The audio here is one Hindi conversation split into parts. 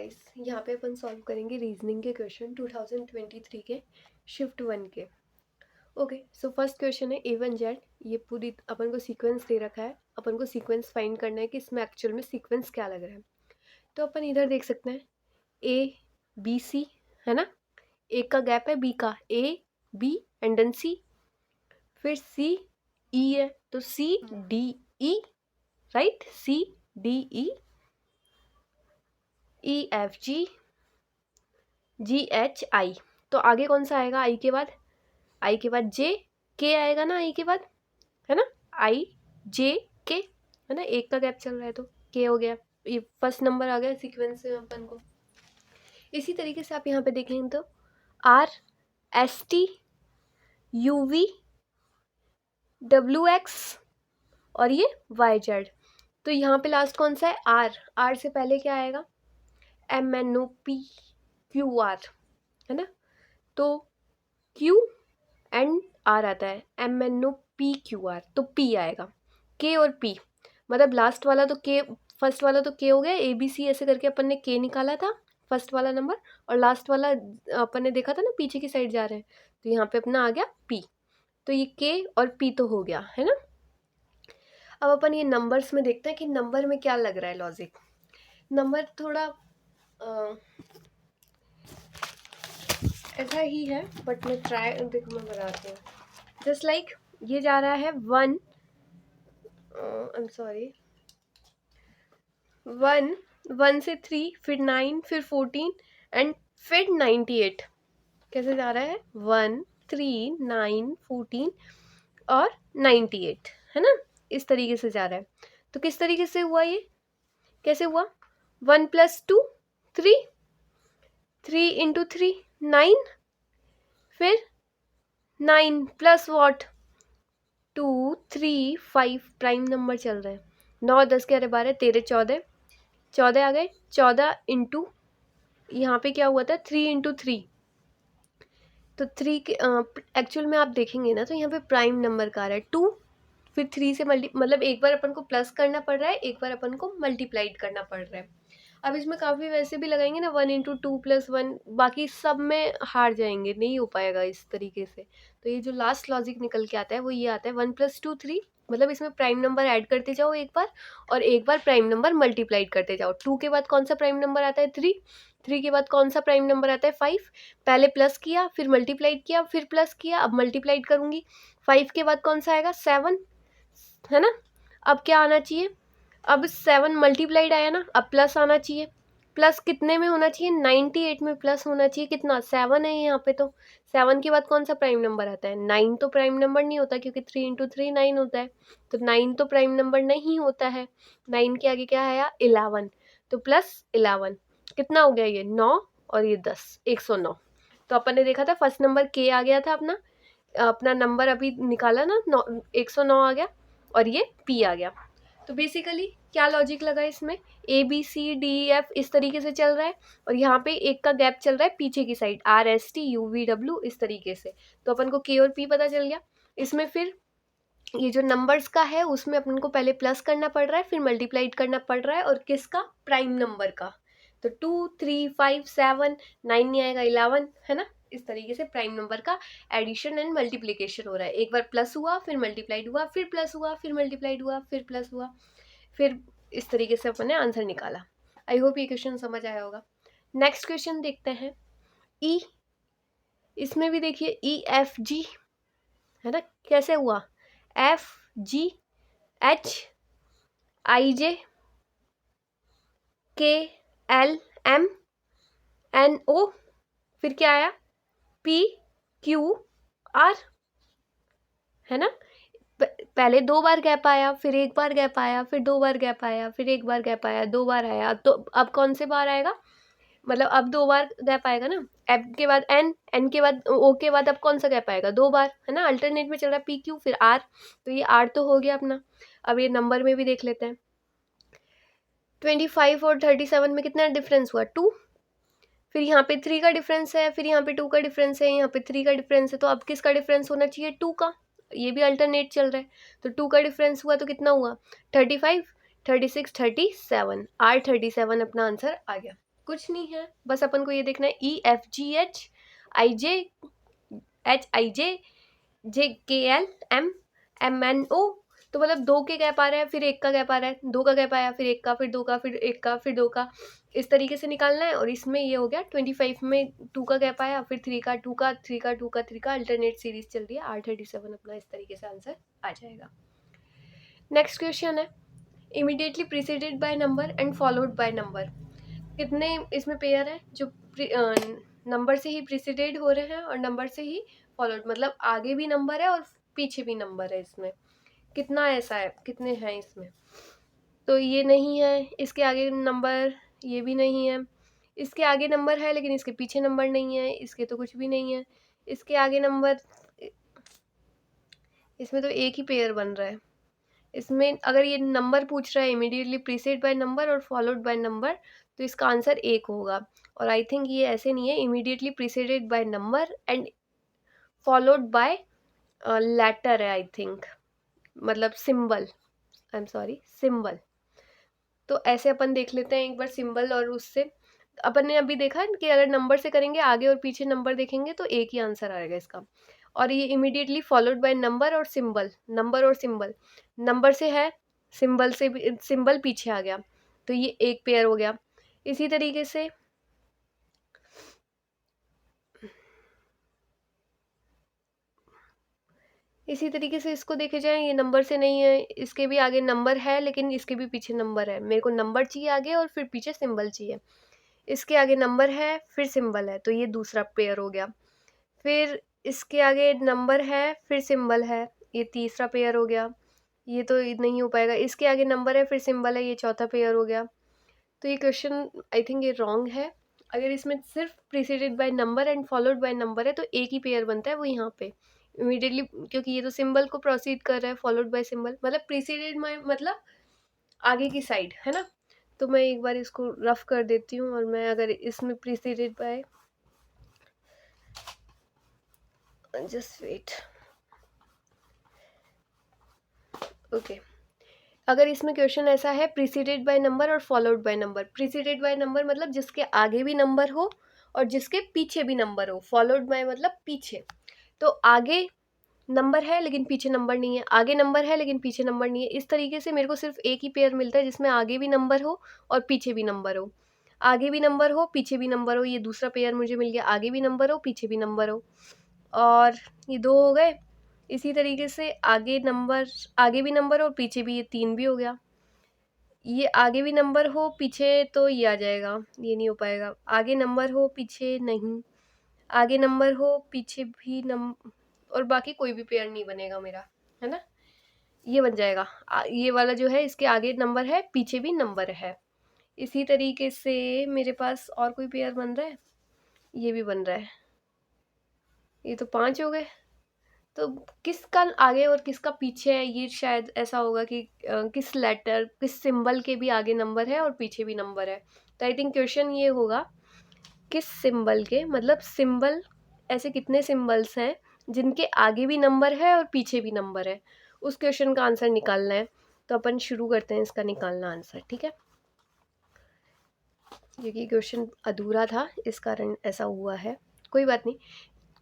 गाइस, यहाँ पे अपन सॉल्व करेंगे रीजनिंग के क्वेश्चन 2023 के शिफ्ट 1 के। ओके, सो फर्स्ट क्वेश्चन है A1Z। ये पूरी अपन को सीक्वेंस दे रखा है, अपन को सीक्वेंस फाइंड करना है कि इसमें एक्चुअल में सीक्वेंस क्या लग रहा है। तो अपन इधर देख सकते हैं A B C है ना, एक का गैप है B का, A B and then C, फिर CE है तो CDE, right, CDE, EFG, GHI। तो आगे कौन सा आएगा आई के बाद? आई के बाद J K आएगा ना, आई के बाद, है ना, IJK, है ना, एक का गैप चल रहा है तो K हो गया, ये फर्स्ट नंबर आ गया सीक्वेंस में अपन को। इसी तरीके से आप यहाँ पे देखेंगे तो RSTUVWX और ये YZ। तो यहाँ पे लास्ट कौन सा है? R से पहले क्या आएगा? MNOPQR, है ना, तो Q एंड R आता है, MNOPQR, तो P आएगा, K और P, मतलब लास्ट वाला तो K, फर्स्ट वाला तो K हो गया, ABC ऐसे करके अपन ने K निकाला था फर्स्ट वाला नंबर, और लास्ट वाला अपन ने देखा था ना पीछे की साइड जा रहे हैं, तो यहाँ पे अपना आ गया P। तो ये K और P तो हो गया, है ना। अब अपन ये नंबर्स में देखते हैं कि नंबर में क्या लग रहा है लॉजिक। नंबर थोड़ा ऐसा ही है, बट मैं देखो मैं बनाती हूँ। जस्ट लाइक ये जा रहा है 1, आई एम सॉरी, 1 से 3, फिर 9, फिर 14 एंड फिर 98। कैसे जा रहा है? 1 3 9 14 और 98, है ना, इस तरीके से जा रहा है। तो किस तरीके से हुआ ये, कैसे हुआ? 1 + 2 3, 3 × 3 9, फिर 9 प्लस वॉट 2 3 5, प्राइम नंबर चल रहा है, 9 10 11 12 13 14, 14 आ गए, 14 इंटू यहाँ पे क्या हुआ था 3 × 3, तो 3 के एक्चुअल में आप देखेंगे ना तो यहाँ पे प्राइम नंबर का आ रहा है 2, फिर 3 से मतलब एक बार अपन को प्लस करना पड़ रहा है, एक बार अपन को मल्टीप्लाइड करना पड़ रहा है। अब इसमें काफ़ी वैसे भी लगाएंगे ना 1 × 2 + 1, बाकी सब में हार जाएंगे, नहीं हो पाएगा इस तरीके से। तो ये जो लास्ट लॉजिक निकल के आता है वो ये आता है 1 + 2 3, मतलब इसमें प्राइम नंबर ऐड करते जाओ एक बार, और एक बार प्राइम नंबर मल्टीप्लाइड करते जाओ। 2 के बाद कौन सा प्राइम नंबर आता है? 3, 3 के बाद कौन सा प्राइम नंबर आता है? 5, पहले प्लस किया, फिर मल्टीप्लाइड किया, फिर प्लस किया, अब मल्टीप्लाइड करूँगी। 5 के बाद कौन सा आएगा? 7, है ना। अब क्या आना चाहिए? अब 7 मल्टीप्लाइड आया ना, अब प्लस आना चाहिए। प्लस कितने में होना चाहिए? 98 में प्लस होना चाहिए। कितना? 7 है यहाँ पे, तो 7 के बाद कौन सा प्राइम नंबर आता है? 9 तो प्राइम नंबर नहीं होता, क्योंकि 3 × 3 9 होता है, तो 9 तो प्राइम नंबर नहीं होता है। 9 के आगे क्या आया? 11, तो प्लस 11 कितना हो गया? ये 9 और ये 10, 109। तो अपन ने देखा था फर्स्ट नंबर K आ गया था, अपना नंबर अभी निकाला ना, 109 आ गया, और ये P आ गया। तो बेसिकली क्या लॉजिक लगा इसमें? ABCDEF इस तरीके से चल रहा है, और यहाँ पे एक का गैप चल रहा है पीछे की साइड, RSTUVW इस तरीके से। तो अपन को K और P पता चल गया। इसमें फिर ये जो नंबर्स का है उसमें अपन को पहले प्लस करना पड़ रहा है, फिर मल्टीप्लाइड करना पड़ रहा है, और किसका? प्राइम नंबर का। तो 2 3 5 7 9 नहीं आएगा, 11, है ना। इस तरीके से प्राइम नंबर का एडिशन एंड मल्टीप्लिकेशन हो रहा है। एक बार प्लस हुआ, फिर मल्टीप्लाइड हुआ, फिर प्लस हुआ, फिर मल्टीप्लाइड हुआ, फिर प्लस हुआ, फिर इस तरीके से अपन ने आंसर निकाला। आई होप ये क्वेश्चन समझ आया होगा। नेक्स्ट क्वेश्चन देखते हैं। ई, इसमें भी देखिए EFG, है ना, कैसे हुआ? FGHIJ KLMNO, फिर क्या आया? PQR, है ना। पहले 2 बार गैप आया, फिर 1 बार गैप आया, फिर 2 बार गैप आया, फिर 1 बार गैप आया, 2 बार आया, तो अब कौन से बार आएगा? मतलब अब 2 बार गैप आएगा ना। F के बाद N के बाद O के बाद अब कौन सा गैप आएगा? 2 बार, है ना, अल्टरनेट में चल रहा है PQ फिर R, तो ये R तो हो गया अपना। अब ये नंबर में भी देख लेते हैं। 25 और 37 में कितना डिफरेंस हुआ? 2, फिर यहाँ पे 3 का डिफरेंस है, फिर यहाँ पे 2 का डिफरेंस है, यहाँ पे 3 का डिफरेंस है, तो अब किसका डिफरेंस होना चाहिए? 2 का। ये भी अल्टरनेट चल रहा है, तो 2 का डिफरेंस हुआ तो कितना हुआ? 35 36 37, R 37 अपना आंसर आ गया। कुछ नहीं है, बस अपन को ये देखना है EFGHIJHIJ JKLMMNO। तो मतलब 2 के गैप आ रहा है, फिर 1 का गैप आ रहा है, 2 का गैप आया, फिर 1 का, फिर 2 का, फिर 1 का, फिर 2 का, इस तरीके से निकालना है। और इसमें ये हो गया 25 में 2 का गैप आया, फिर 3 का, 2 का, 3 का, 2 का, 3 का, अल्टरनेट सीरीज चल रही है। R37 अपना इस तरीके से आंसर आ जाएगा। नेक्स्ट क्वेश्चन है immediately preceded by number and followed by number. कितने इसमें पेयर है जो नंबर से ही प्रीसीडेड हो रहे हैं और नंबर से ही फॉलोड, मतलब आगे भी नंबर है और पीछे भी नंबर है। इसमें कितना ऐसा है, कितने हैं इसमें? तो ये नहीं है, इसके आगे नंबर, ये भी नहीं है, इसके आगे नंबर है लेकिन इसके पीछे नंबर नहीं है, इसके तो कुछ भी नहीं है, इसके आगे नंबर, इसमें तो एक ही पेयर बन रहा है। इसमें अगर ये नंबर पूछ रहा है इमीडिएटली प्रीसीड बाय नंबर और फॉलोड बाय नंबर, तो इसका आंसर 1 होगा। और आई थिंक ये ऐसे नहीं है, immediately preceded by number and followed by letter है आई थिंक, मतलब symbol, I am sorry, symbol. तो ऐसे अपन देख लेते हैं एक बार सिंबल, और उससे अपन ने अभी देखा कि अगर नंबर से करेंगे, आगे और पीछे नंबर देखेंगे तो एक ही आंसर आएगा इसका। और ये इमीडिएटली फॉलोड बाय नंबर और सिंबल, नंबर और सिंबल, नंबर से है, सिंबल से भी, सिंबल पीछे आ गया, तो ये एक पेयर हो गया। इसी तरीके से इसको देखे जाए, ये नंबर से नहीं है, इसके भी आगे नंबर है लेकिन इसके भी पीछे नंबर है। मेरे को नंबर चाहिए आगे और फिर पीछे सिंबल चाहिए। इसके आगे नंबर है फिर सिंबल है, तो ये दूसरा पेयर हो गया। फिर इसके आगे नंबर है फिर सिंबल है, ये तीसरा पेयर हो गया। ये तो नहीं हो पाएगा। इसके आगे नंबर है फिर सिंबल है, ये चौथा पेयर हो गया। तो ये क्वेश्चन आई थिंक ये रॉन्ग है। अगर इसमें सिर्फ preceded by number and followed by number है तो एक ही पेयर बनता है, वो यहाँ पे इमीडिएटली, क्योंकि ये तो सिंबल को प्रोसीड कर रहा है, फॉलोड बाय सिंबल, मतलब प्रीसीडेड मतलब आगे की साइड है ना। तो मैं एक बार इसको रफ कर देती हूँ, और मैं अगर इसमें preceded by, just wait, okay. अगर इसमें क्वेश्चन ऐसा है प्रीसीडेड बाय नंबर और followed by number, preceded by number मतलब जिसके आगे भी नंबर हो और जिसके पीछे भी नंबर हो, फॉलोड बाय मतलब पीछे। तो आगे नंबर है लेकिन पीछे नंबर नहीं है, आगे नंबर है लेकिन पीछे नंबर नहीं है। इस तरीके से मेरे को सिर्फ एक ही पेयर मिलता है जिसमें आगे भी नंबर हो और पीछे भी नंबर हो, आगे भी नंबर हो पीछे भी नंबर हो। ये दूसरा पेयर मुझे मिल गया, आगे भी नंबर हो पीछे भी नंबर हो, और ये 2 हो गए। इसी तरीके से आगे भी नंबर और पीछे भी, ये 3 भी हो गया। ये आगे भी नंबर हो पीछे तो ये आ जाएगा, ये नहीं हो पाएगा। आगे नंबर हो पीछे नहीं, आगे नंबर हो पीछे भी और बाकी कोई भी पेयर नहीं बनेगा मेरा, है ना। ये बन जाएगा, ये वाला जो है इसके आगे नंबर है पीछे भी नंबर है। इसी तरीके से मेरे पास और कोई पेयर बन रहा है, ये भी बन रहा है, ये तो 5 हो गए। तो किसका आगे और किसका पीछे है, ये शायद ऐसा होगा कि किस लेटर, किस सिंबल के भी आगे नंबर है और पीछे भी नंबर है। तो आई थिंक क्वेश्चन ये होगा, किस सिंबल के, मतलब सिंबल, ऐसे कितने सिंबल्स हैं जिनके आगे भी नंबर है और पीछे भी नंबर है, उस क्वेश्चन का आंसर निकालना है। तो अपन शुरू करते हैं इसका निकालना आंसर, ठीक है। क्योंकि क्वेश्चन अधूरा था इस कारण ऐसा हुआ है, कोई बात नहीं।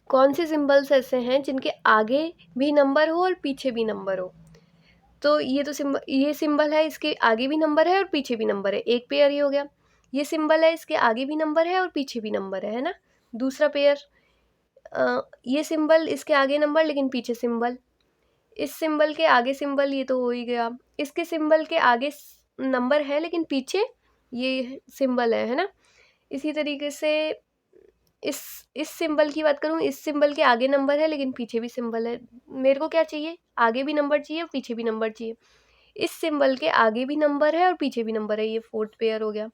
कौन से सिंबल्स ऐसे हैं जिनके आगे भी नंबर हो और पीछे भी नंबर हो? तो ये तो ये सिंबल है, इसके आगे भी नंबर है और पीछे भी नंबर है, एक पेयर ये हो गया। ये सिंबल है, इसके आगे भी नंबर है और पीछे भी नंबर है ना, दूसरा पेयर। ये सिंबल, इसके आगे नंबर लेकिन पीछे सिंबल, इस सिंबल के आगे सिंबल, ये तो हो ही गया। इसके सिंबल के आगे नंबर है लेकिन पीछे ये सिंबल है ना। इसी तरीके से इस इस सिंबल की बात करूँ, इस सिंबल के आगे नंबर है लेकिन पीछे भी सिंबल है। मेरे को क्या चाहिए, आगे भी नंबर चाहिए और पीछे भी नंबर चाहिए। इस सिंबल के आगे भी नंबर है और पीछे भी नंबर है, ये 4th पेयर हो गया।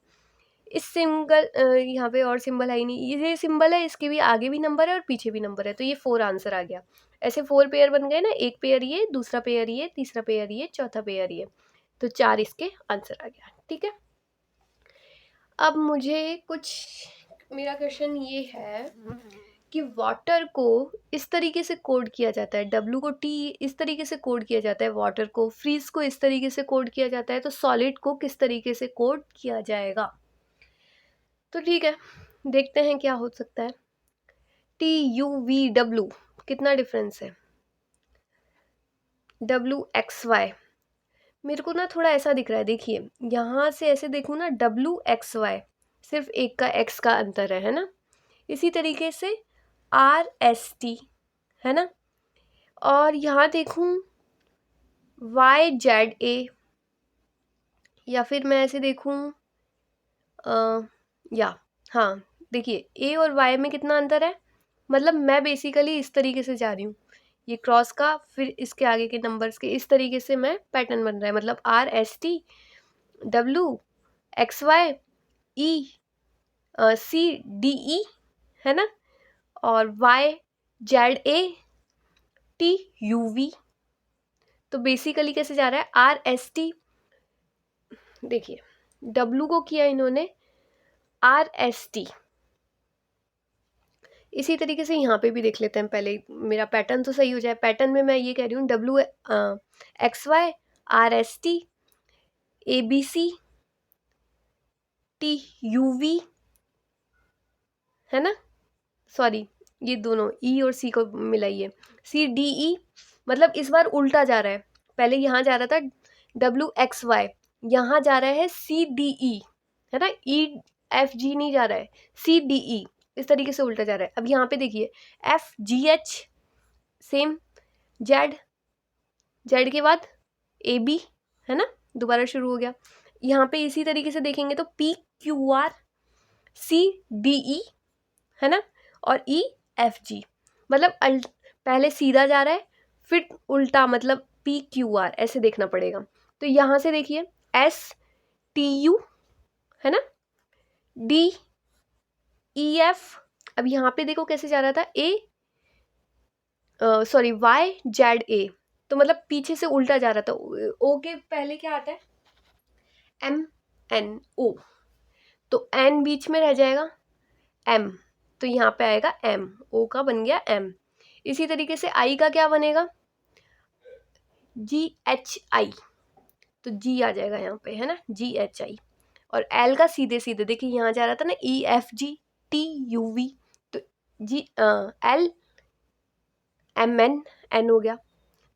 इस सिंगल यहाँ पे और सिंबल है ही नहीं, ये सिंबल है, इसके भी आगे भी नंबर है और पीछे भी नंबर है, तो ये 4 आंसर आ गया। ऐसे 4 पेयर बन गए ना, एक पेयर ये, दूसरा पेयर ये, तीसरा पेयर ये, चौथा पेयर ये, तो 4 इसके आंसर आ गया, ठीक है। अब मुझे कुछ, मेरा क्वेश्चन ये है कि वाटर को इस तरीके से कोड किया जाता है, W को T इस तरीके से कोड किया जाता है, वाटर को, फ्रीज को इस तरीके से कोड किया जाता है, तो सॉलिड को किस तरीके से कोड किया जाएगा? तो ठीक है, देखते हैं क्या हो सकता है। TUVW कितना डिफरेंस है, WXY। मेरे को ना थोड़ा ऐसा दिख रहा है, देखिए यहाँ से ऐसे देखूँ ना, WXY सिर्फ एक का x का अंतर है ना। इसी तरीके से RST है ना, और यहाँ देखूँ YZA, या फिर मैं ऐसे देखूँ या हाँ, देखिए ए और वाई में कितना अंतर है, मतलब मैं बेसिकली इस तरीके से जा रही हूँ, ये क्रॉस का फिर इसके आगे के नंबर्स के इस तरीके से मैं पैटर्न बन रहा है, मतलब RST WXY CDE है ना, और YZATUV। तो बेसिकली कैसे जा रहा है, RST, देखिए W को किया इन्होंने RST। इसी तरीके से यहाँ पे भी देख लेते हैं, पहले मेरा पैटर्न तो सही हो जाए। पैटर्न में मैं ये कह रही हूँ WXY RST ABC TUV है ना, सॉरी ये दोनों E और C को मिलाइए, CDE, मतलब इस बार उल्टा जा रहा है। पहले यहाँ जा रहा था WXY, यहाँ जा रहा है CDE है ना, EFG नहीं जा रहा है, CDE, इस तरीके से उल्टा जा रहा है। अब यहाँ पे देखिए FGH सेम, जेड के बाद AB है ना, दोबारा शुरू हो गया। यहाँ पे इसी तरीके से देखेंगे तो PQR CDE है ना, और EFG, मतलब पहले सीधा जा रहा है फिर उल्टा, मतलब PQR ऐसे देखना पड़ेगा। तो यहाँ से देखिए STU है ना, DEF, अब यहाँ पे देखो कैसे जा रहा था YZA, तो मतलब पीछे से उल्टा जा रहा था। O के पहले क्या आता है, MNO, तो N बीच में रह जाएगा, M, तो यहाँ पे आएगा M, O का बन गया M। इसी तरीके से I का क्या बनेगा, GHI, तो G आ जाएगा यहाँ पे है ना, GHI। और L का सीधे सीधे देखिए यहाँ जा रहा था ना EFG TUV, तो L MN N हो गया,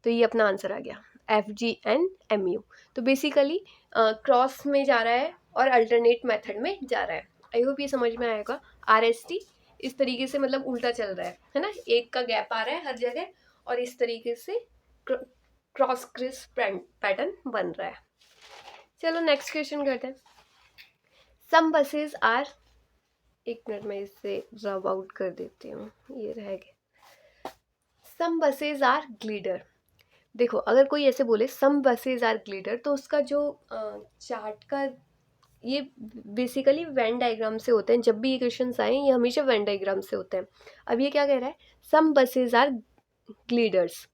तो ये अपना आंसर आ गया FGNMU। तो बेसिकली क्रॉस में जा रहा है और अल्टरनेट मेथड में जा रहा है। आई होप ये समझ में आएगा। RST इस तरीके से मतलब उल्टा चल रहा है ना, एक का गैप आ रहा है हर जगह, और इस तरीके से क्रॉस क्रिस पैटर्न बन रहा है। चलो नेक्स्ट क्वेश्चन करते हैं। सम बसेस आर, एक मिनट में इससे रब आउट कर देती हूँ, ये रह गया। सम बसेस आर ग्लिडर। देखो अगर कोई ऐसे बोले सम बसेज आर ग्लिडर, तो उसका जो चार्ट का, ये बेसिकली वेन डायग्राम से होते हैं। जब भी ये क्वेश्चंस आए ये हमेशा वेन डायग्राम से होते हैं। अब ये क्या कह रहा है, सम बसेज आर ग्लिडर्स,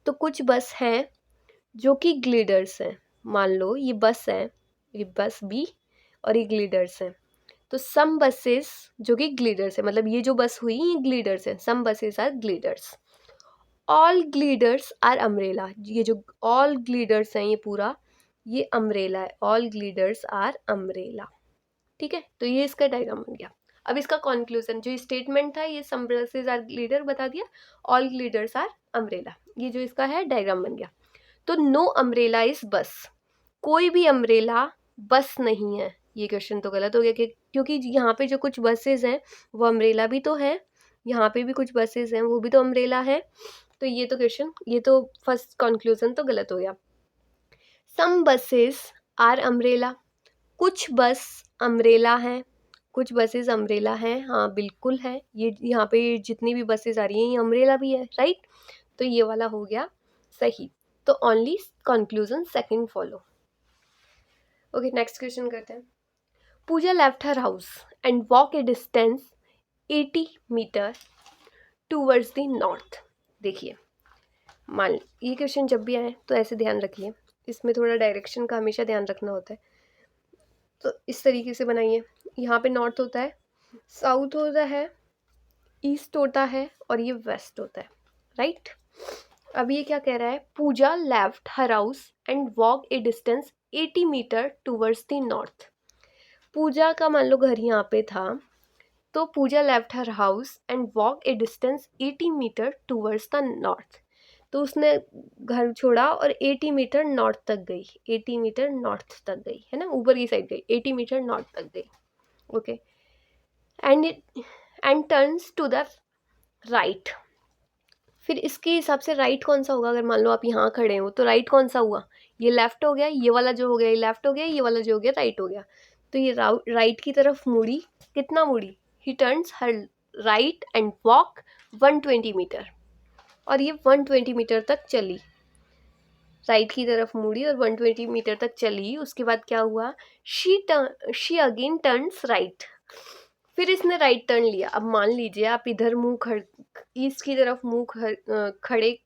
तो कुछ बस हैं जो कि ग्लिडर्स हैं। मान लो ये बस है, ये बस बी और ये ग्लिडर्स हैं, तो सम बसेस जो कि ग्लिडर्स है, मतलब ये जो बस हुई ये ग्लिडर्स है, some buses are gliders. All gliders are umbrella, ये जो ऑल ग्लिडर्स हैं ये पूरा ये अम्ब्रेला है, ऑल ग्लिडर्स आर अम्ब्रेला। ठीक है, तो ये इसका डायग्राम बन गया। अब इसका कंक्लूजन, जो स्टेटमेंट था ये सम बसेस आर ग्लिडर बता दिया, ऑल ग्लिडर्स आर अम्ब्रेला, ये जो इसका है डायग्राम बन गया। तो नो अम्ब्रेला इज बस, कोई भी अम्ब्रेला बस नहीं है। ये क्वेश्चन तो गलत हो गया क्योंकि यहाँ पे जो कुछ बसेस हैं वो अम्ब्रेला भी तो है, यहाँ पे भी कुछ बसेस हैं वो भी तो अम्ब्रेला है। तो ये तो क्वेश्चन, ये तो फर्स्ट कंक्लूजन तो गलत हो गया। सम बसेस आर अम्ब्रेला, कुछ बस अम्ब्रेला हैं, कुछ बसेस अम्ब्रेला हैं, हाँ बिल्कुल है, ये यहाँ पे जितनी भी बसेस आ रही हैं ये अम्ब्रेला भी है, राइट। तो ये वाला हो गया सही। तो only conclusion second follow. Okay next question करते हैं। Pooja left her house and walk a distance 80 metre towards the north. देखिए मान ये क्वेश्चन जब भी आए तो ऐसे ध्यान रखिए, इसमें थोड़ा डायरेक्शन का हमेशा ध्यान रखना होता है। तो इस तरीके से बनाइए, यहाँ पे नॉर्थ होता है, साउथ होता है, ईस्ट होता है और ये वेस्ट होता है, राइट। अब ये क्या कह रहा है, Pooja left her house and walk a distance 80 metre towards the north. Pooja का मान लो घर यहाँ पे था, तो Pooja left her house and walk a distance 80 metre towards the north. तो उसने घर छोड़ा और 80 मीटर नॉर्थ तक गई, 80 मीटर नॉर्थ तक गई, है ना, ऊपर की साइड गई, 80 मीटर नॉर्थ तक गई। Okay, and turns to the right. फिर इसके हिसाब से राइट कौन सा होगा? अगर मान लो आप यहाँ खड़े हो तो राइट कौन सा हुआ? ये लेफ्ट हो गया, ये वाला जो हो गया ये लेफ्ट हो गया, ये वाला जो हो गया राइट हो गया। तो ये राइट की तरफ मुड़ी, कितना मुड़ी? He turns her right and walk 120 metre, और ये 120 मीटर तक चली, राइट की तरफ मुड़ी और 120 मीटर तक चली। उसके बाद क्या हुआ? She again turns right. फिर इसने राइट टर्न लिया। अब मान लीजिए आप इधर ईस्ट की तरफ खड़े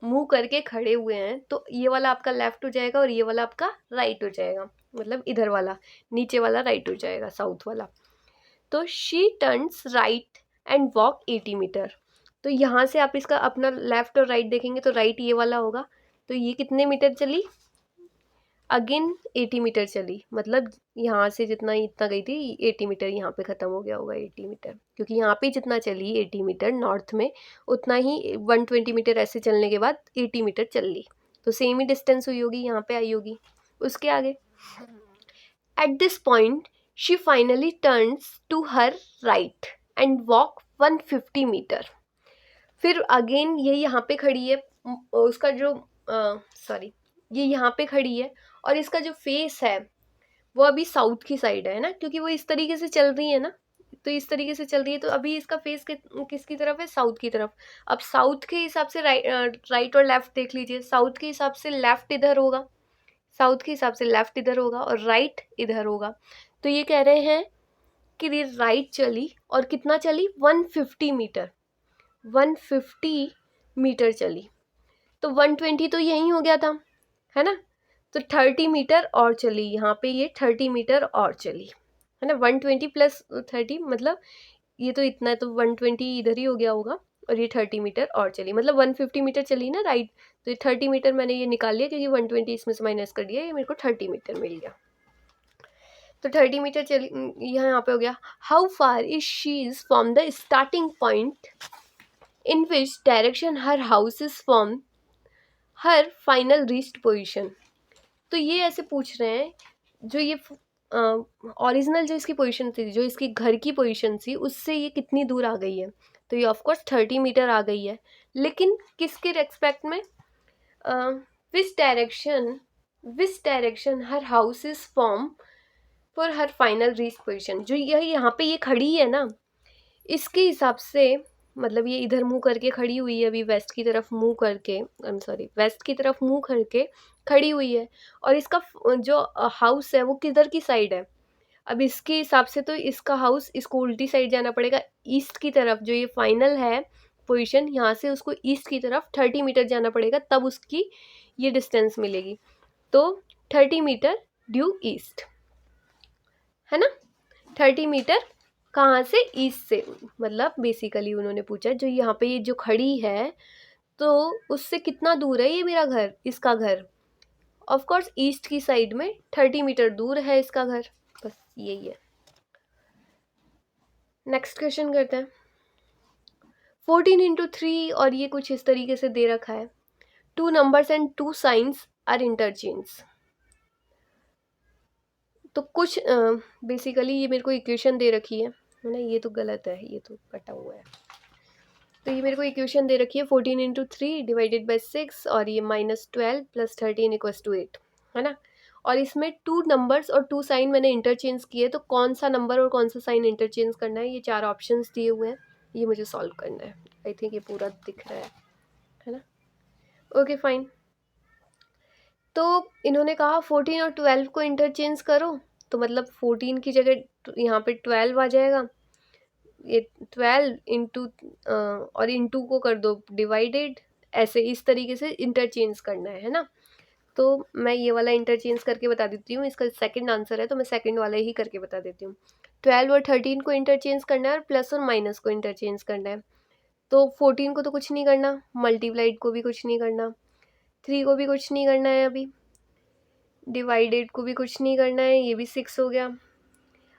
मुंह करके खड़े हुए हैं, तो ये वाला आपका लेफ्ट हो जाएगा और ये वाला आपका राइट हो जाएगा, मतलब इधर वाला नीचे वाला राइट हो जाएगा, साउथ वाला। तो she turns right and walk 80 metre. तो यहाँ से आप इसका अपना लेफ्ट और राइट देखेंगे तो राइट ये वाला होगा। तो ये कितने मीटर चली? अगेन 80 मीटर चली, मतलब यहाँ से जितना इतना गई थी 80 मीटर यहाँ पे ख़त्म हो गया होगा 80 मीटर, क्योंकि यहाँ पे जितना चली 80 मीटर नॉर्थ में, उतना ही 120 मीटर ऐसे चलने के बाद 80 मीटर चल ली। तो सेम ही डिस्टेंस हुई होगी, यहाँ पे आई होगी। उसके आगे, at this point she finally turns to her right and walk 150 metre. फिर अगेन ये यहाँ पे खड़ी है, उसका जो सॉरी ये यहाँ पे खड़ी है और इसका जो फेस है वो अभी साउथ की साइड है ना, क्योंकि वो इस तरीके से चल रही है ना, तो इस तरीके से चल रही है, तो अभी इसका फेस किसकी तरफ है? साउथ की तरफ। अब साउथ के हिसाब से राइट और लेफ्ट देख लीजिए। साउथ के हिसाब से लेफ्ट इधर होगा, साउथ के हिसाब से लेफ्ट इधर होगा और राइट इधर होगा। तो ये कह रहे हैं कि ये राइट चली और कितना चली? 150 मीटर, 150 मीटर चली। तो 120 तो यही हो गया था, है ना। तो 30 मीटर और चली, यहाँ पे ये 30 मीटर और चली, है ना। 120 प्लस 30 मतलब ये तो इतना है, तो 120 इधर ही हो गया होगा और ये 30 मीटर और चली, मतलब 150 मीटर चली ना राइट। तो ये 30 मीटर मैंने ये निकाल लिया क्योंकि 120 इसमें से माइनस कर दिया, ये मेरे को 30 मीटर मिल गया। तो 30 मीटर चली, यहाँ पे हो गया। How far is she is from the starting point in which direction her house is from her final reached position. तो ये ऐसे पूछ रहे हैं, जो ये ओरिजिनल जो इसकी पोजीशन थी, जो इसकी घर की पोजीशन थी, उससे ये कितनी दूर आ गई है? तो ये ऑफकोर्स 30 मीटर आ गई है, लेकिन किसके रेस्पेक्ट में? Which direction her house is form for her final reach position. जो यहाँ पे ये खड़ी है ना, इसके हिसाब से, मतलब ये इधर मुंह करके खड़ी हुई है अभी, वेस्ट की तरफ मुंह करके, वेस्ट की तरफ मुंह करके खड़ी हुई है, और इसका जो हाउस है वो किधर की साइड है? अब इसके हिसाब से तो इसका हाउस, इसको उल्टी साइड जाना पड़ेगा, ईस्ट की तरफ। जो ये फाइनल है पोजीशन, यहाँ से उसको ईस्ट की तरफ 30 मीटर जाना पड़ेगा, तब उसकी ये डिस्टेंस मिलेगी। तो 30 मीटर ड्यू ईस्ट, है ना। 30 मीटर कहाँ से? ईस्ट से। मतलब बेसिकली उन्होंने पूछा जो यहाँ पे ये जो खड़ी है, तो उससे कितना दूर है ये मेरा घर, इसका घर? ऑफ कोर्स ईस्ट की साइड में 30 मीटर दूर है इसका घर, बस यही है। नेक्स्ट क्वेश्चन करते हैं। 14 इंटू 3, और ये कुछ इस तरीके से दे रखा है, 2 numbers and 2 signs are interchange. तो कुछ बेसिकली ये मेरे को इक्वेशन दे रखी है ना, ये तो गलत है, ये तो कटा हुआ है। तो ये मेरे को इक्वेशन दे रखी है 14 इंटू 3 डिवाइडेड बाई 6, और ये -12 + 13 इक्वल्स टू 8, है ना। और इसमें 2 नंबर्स और 2 साइन मैंने इंटरचेंज किए, तो कौन सा नंबर और कौन सा साइन इंटरचेंज करना है, ये 4 ऑप्शंस दिए हुए हैं, ये मुझे सॉल्व करना है। आई थिंक ये पूरा दिख रहा है ना। Okay fine. तो इन्होंने कहा 14 और 12 को इंटरचेंज करो, तो मतलब 14 की जगह यहाँ पे 12 आ जाएगा, ये 12 इंटू और इंटू को कर दो डिवाइडेड, ऐसे इस तरीके से इंटरचेंज करना है ना। तो मैं ये वाला इंटरचेंज करके बता देती हूँ, इसका सेकंड आंसर है तो मैं सेकंड वाला ही करके बता देती हूँ। 12 और 13 को इंटरचेंज करना है और प्लस और माइनस को इंटरचेंज करना है। तो 14 को तो कुछ नहीं करना, मल्टीप्लाइड को भी कुछ नहीं करना, 3 को भी कुछ नहीं करना है अभी, डिवाइडेड को भी कुछ नहीं करना है, ये भी 6 हो गया।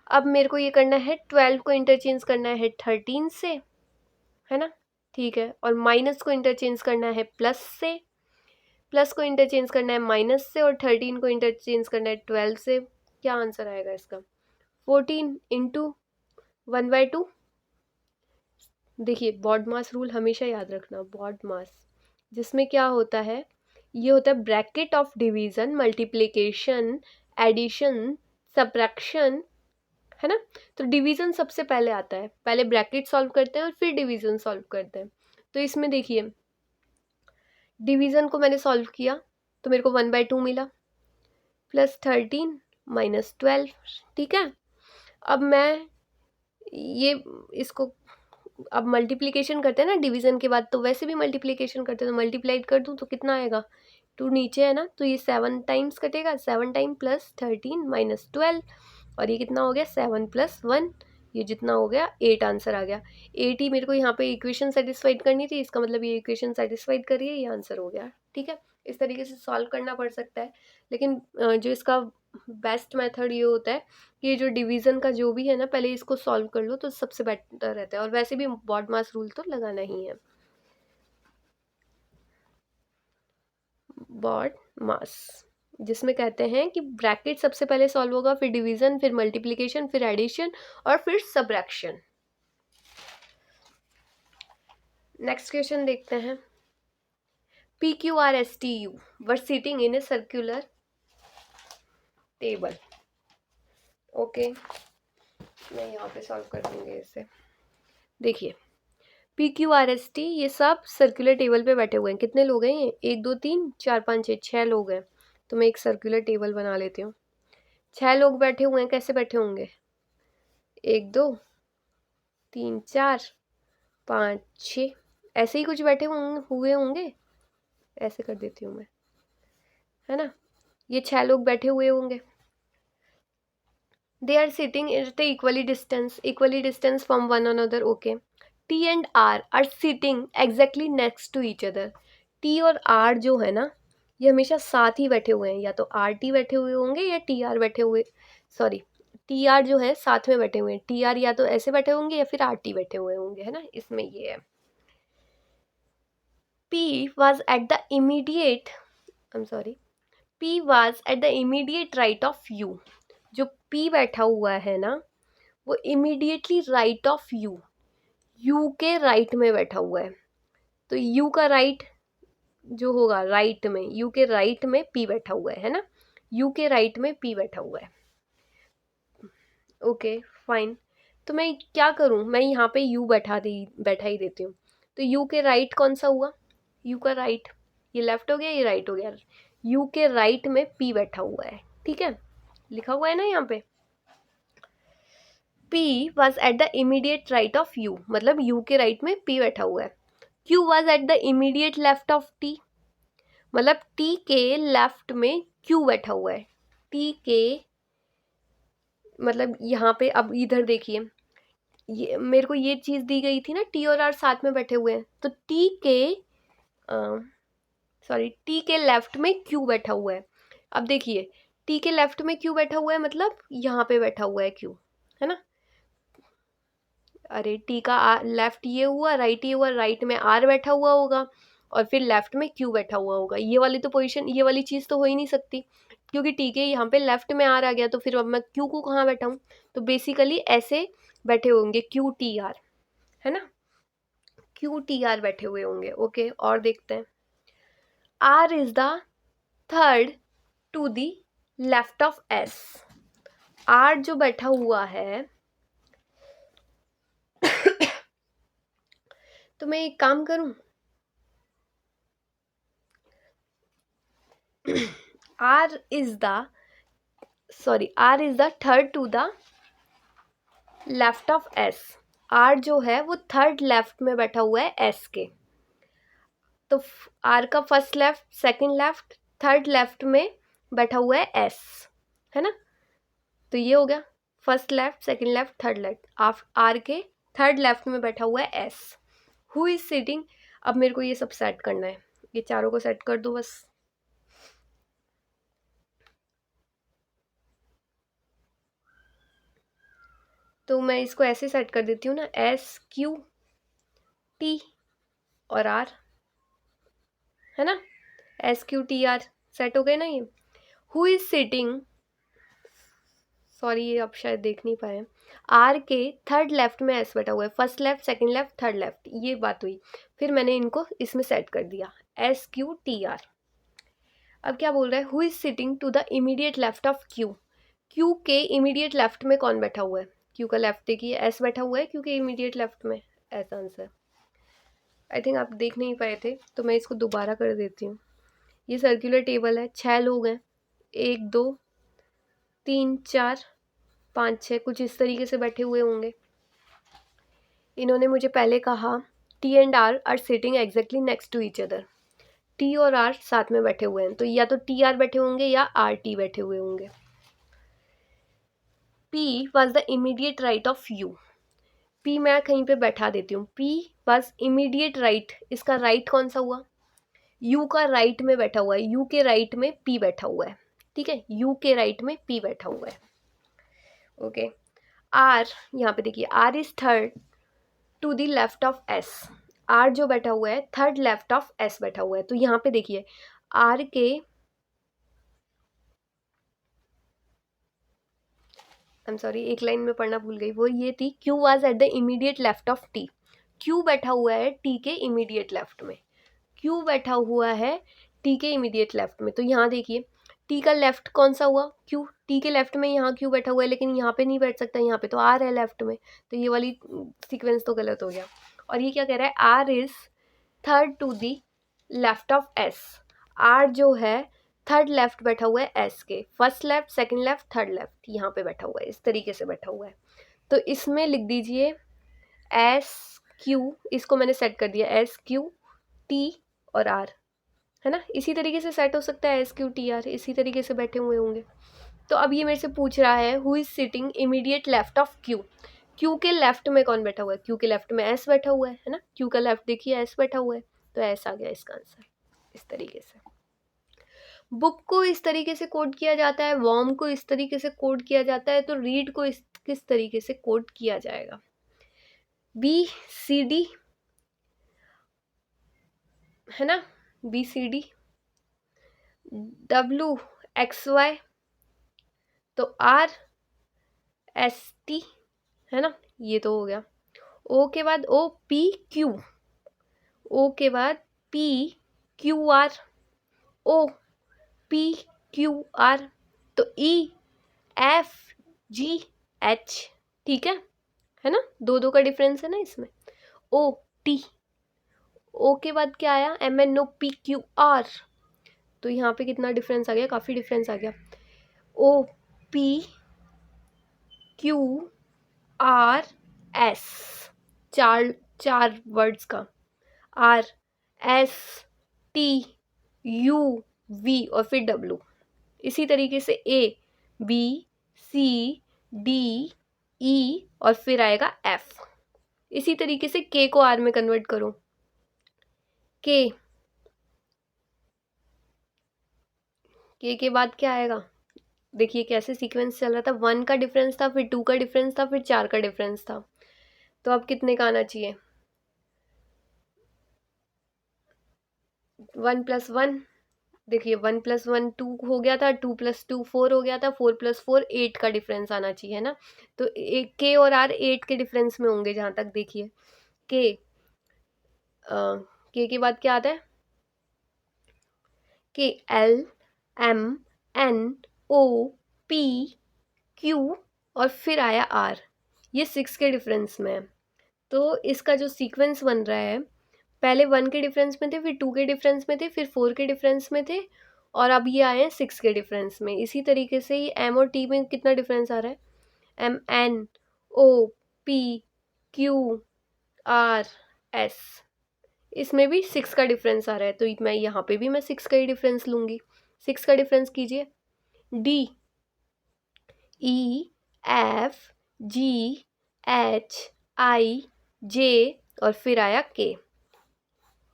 अब मेरे को ये करना है 12 को इंटरचेंज करना है 13 से, है ना, ठीक है। और माइनस को इंटरचेंज करना है प्लस से, प्लस को इंटरचेंज करना है माइनस से, और 13 को इंटरचेंज करना है 12 से। क्या आंसर आएगा इसका? 14 इंटू 1/2। देखिए बॉड मास रूल हमेशा याद रखना, बॉड मास जिसमें क्या होता है, ये होता है bracket of division, multiplication, addition, subtraction, है ना। तो डिवीजन सबसे पहले आता है, पहले ब्रैकेट सॉल्व करते हैं और फिर डिवीजन सॉल्व करते हैं। तो इसमें देखिए डिवीजन को मैंने सॉल्व किया तो मेरे को 1/2 मिला, प्लस 13 माइनस 12, ठीक है। अब मैं ये इसको अब मल्टीप्लिकेशन करते हैं ना डिवीजन के बाद, तो वैसे भी मल्टीप्लिकेशन करते हैं, तो मल्टीप्लाइड कर दूँ तो कितना आएगा, 2 नीचे है ना, तो ये 7 टाइम्स कटेगा, 7 टाइम प्लस 13 माइनस 12, और ये कितना हो गया 7 + 1, ये जितना हो गया 8 आंसर आ गया। 8 ही मेरे को यहाँ पे इक्वेशन सेटिस्फाइड करनी थी, इसका मतलब ये इक्वेशन सेटिस्फाइड करिए, ये आंसर हो गया, ठीक है। इस तरीके से सॉल्व करना पड़ सकता है, लेकिन जो इसका बेस्ट मेथड ये होता है कि ये जो डिवीज़न का जो भी है ना, पहले इसको सॉल्व कर लो तो सबसे बेटर रहता है, और वैसे भी बॉड मास रूल तो लगाना ही है। बॉड मास जिसमें कहते हैं कि ब्रैकेट सबसे पहले सॉल्व होगा, फिर डिवीजन, फिर मल्टीप्लिकेशन, फिर एडिशन और फिर सबट्रैक्शन। नेक्स्ट क्वेश्चन देखते हैं। PQRSTU were sitting in a circular table. Okay, मैं यहाँ पे सॉल्व कर दूंगी इसे। देखिए PQRST ये सब सर्कुलर टेबल पे बैठे हुए हैं। कितने लोग हैं ये? 1 2 3 4 5 6 6 लोग हैं। तो मैं एक सर्कुलर टेबल बना लेती हूँ। 6 लोग बैठे हुए हैं, कैसे बैठे होंगे? 1 2 3 4 5 6, ऐसे ही कुछ बैठे हुए होंगे। ऐसे कर देती हूँ मैं, है ना। ये 6 लोग बैठे हुए होंगे। They are sitting at equally distance from one another. Okay, T and R are sitting exactly next to each other. T और R जो है ना, ये हमेशा साथ ही बैठे हुए हैं, या तो RT बैठे हुए होंगे या TR बैठे हुए, सॉरी TR जो है साथ में बैठे हुए हैं, TR या तो ऐसे बैठे होंगे या फिर RT बैठे हुए होंगे, है ना। इसमें ये है P was at the immediate, I'm sorry, P was at the immediate right of U। जो P बैठा हुआ है ना, वो immediately right of U, U के राइट में बैठा हुआ है। तो U का राइट जो होगा राइट में, U के राइट में P बैठा हुआ है ना, U के राइट में P बैठा हुआ है। ओके फाइन, तो मैं क्या करूँ, मैं यहाँ पे U बैठा ही देती हूँ। तो U के राइट कौन सा हुआ? U का राइट, ये लेफ्ट हो गया, ये राइट हो गया। U के राइट में P बैठा हुआ है, ठीक है, लिखा हुआ है ना यहाँ पे। P was at the immediate right of U, मतलब U के राइट में P बैठा हुआ है। Q was at the immediate left of T, मतलब T के लेफ्ट में Q बैठा हुआ है। T के मतलब यहाँ पे, अब इधर देखिए, ये मेरे को ये चीज़ दी गई थी ना, T और R साथ में बैठे हुए हैं, तो T के लेफ्ट में Q बैठा हुआ है। अब देखिए T के लेफ्ट में Q बैठा हुआ है, मतलब यहाँ पे बैठा हुआ है Q, है ना। अरे T का लेफ्ट ये हुआ, राइट ये हुआ, राइट में R बैठा हुआ होगा और फिर लेफ्ट में Q बैठा हुआ होगा। ये वाली तो पोजीशन, ये वाली चीज़ तो हो ही नहीं सकती, क्योंकि T के यहाँ पे लेफ्ट में R आ गया, तो फिर अब मैं Q को कहाँ बैठाऊँ? तो बेसिकली ऐसे बैठे होंगे QTR, है ना, QTR बैठे हुए होंगे। ओके, और देखते हैं। R is the third to the left of S। R जो बैठा हुआ है तो मैं एक काम करूं, R is the third to the left of S। R जो है वो थर्ड लेफ्ट में बैठा हुआ है S के, तो R का first left, second left, third left में बैठा हुआ है S, है ना। तो ये हो गया first left, second left, third left. R के थर्ड लेफ्ट में बैठा हुआ है S। हु इज सिटिंग, अब मेरे को ये सब सेट करना है, ये चारों को सेट कर दो बस। तो मैं इसको ऐसे सेट कर देती हूँ ना, एस क्यू टी और आर, है ना, S Q T R set हो गए ना ये। हु इज सिटिंग, सॉरी ये आप शायद देख नहीं पाए, आर के थर्ड लेफ्ट में एस बैठा हुआ है, first left, second left, third left, ये बात हुई। फिर मैंने इनको इसमें सेट कर दिया, एस क्यू टी आर। अब क्या बोल रहा है, who is sitting to the immediate left of Q, Q के इमीडिएट लेफ्ट में कौन बैठा हुआ है, क्यू का लेफ्ट देखिए एस बैठा हुआ है क्यू के इमीडिएट लेफ्ट में, ऐसा आंसर। आई थिंक आप देख नहीं पाए थे तो मैं इसको दोबारा कर देती हूँ। ये सर्कुलर टेबल है, 6 लोग हैं, 1 2 3 4 5 6 कुछ इस तरीके से बैठे हुए होंगे। इन्होंने मुझे पहले कहा T and R are sitting exactly next to each other, T और आर साथ में बैठे हुए हैं, तो या तो टी आर बैठे होंगे या आर टी बैठे हुए होंगे। P was the immediate right of you, P मैं कहीं पे बैठा देती हूँ, पी वॉज इमीडिएट राइट, इसका राइट कौन सा हुआ, यू का राइट में बैठा हुआ है, यू के राइट में पी बैठा हुआ है, ठीक है, यू के राइट में पी बैठा हुआ है। ओके, आर, यहाँ पे देखिए R is third to the left of S, R जो बैठा हुआ है थर्ड लेफ्ट ऑफ एस बैठा हुआ है, तो यहाँ पे देखिए आर के, आई एम सॉरी एक लाइन में पढ़ना भूल गई, वो ये थी, Q was at the immediate left of T, Q बैठा हुआ है टी के इमीडिएट लेफ्ट में, क्यू बैठा हुआ है टी के इमीडिएट लेफ्ट में, तो यहाँ देखिए टी का लेफ्ट कौन सा हुआ, क्यू, टी के लेफ्ट में यहाँ क्यू बैठा हुआ है, लेकिन यहाँ पे नहीं बैठ सकता, यहाँ पे तो आर है लेफ्ट में, तो ये वाली सीक्वेंस तो गलत हो गया। और ये क्या कह रहा है, R is third to the left of S, R जो है थर्ड लेफ्ट बैठा हुआ है एस के, first left, second left, third left, यहाँ पे बैठा हुआ है, इस तरीके से बैठा हुआ है। तो इसमें लिख दीजिए एस क्यू, इसको मैंने सेट कर दिया एस क्यू टी और आर, है ना, इसी तरीके से सेट हो सकता है एस क्यू टी आर, इसी तरीके से बैठे हुए होंगे। तो अब ये मेरे से पूछ रहा है who is sitting immediate left of Q, Q के लेफ्ट में कौन बैठा हुआ है, क्यू के लेफ्ट में एस बैठा हुआ है ना, क्यू का लेफ्ट देखिए एस बैठा हुआ है, तो एस आ गया इसका आंसर, इस तरीके से। बुक को इस तरीके से कोड किया जाता है, वॉर्म को इस तरीके से कोड किया जाता है, तो रीड को किस तरीके से कोड किया जाएगा, बी सी डी, है ना, B C D, W X Y, तो आर एस टी, है ना, ये तो हो गया। ओ के बाद ओ पी क्यू, ओ के बाद P Q R, O P Q R, तो ई एफ जी एच, ठीक है ना, दो दो का डिफरेंस है ना इसमें, ओ टी, ओ के बाद क्या आया, M N O P Q R, तो यहाँ पे कितना डिफरेंस आ गया, काफ़ी डिफरेंस आ गया, O P Q R S, चार चार वर्ड्स का, R S T U V और फिर डब्ल्यू, इसी तरीके से A B C D E और फिर आएगा एफ, इसी तरीके से के को आर में कन्वर्ट करो, के बाद क्या आएगा, देखिए कैसे सीक्वेंस चल रहा था, 1 का डिफरेंस था, फिर 2 का डिफरेंस था, फिर 4 का डिफरेंस था, तो अब कितने का आना चाहिए, 1 + 1, देखिए 1 + 1 2 हो गया था, 2 + 2 4 हो गया था, 4 + 4 8 का डिफरेंस आना चाहिए, है ना, तो के और आर 8 के डिफरेंस में होंगे जहाँ तक देखिए, के बाद क्या आता है, K L M N O P Q और फिर आया आर, ये 6 के डिफरेंस में है, तो इसका जो सीक्वेंस बन रहा है, पहले 1 के डिफरेंस में थे, फिर 2 के डिफरेंस में थे, फिर 4 के डिफरेंस में थे, और अब ये आए हैं 6 के डिफरेंस में। इसी तरीके से ये एम और टी में कितना डिफरेंस आ रहा है, M N O P Q R S, इसमें भी 6 का डिफरेंस आ रहा है, तो मैं यहाँ पे भी मैं 6 का ही डिफरेंस लूँगी, 6 का डिफरेंस कीजिए, D E F G H I J और फिर आया के,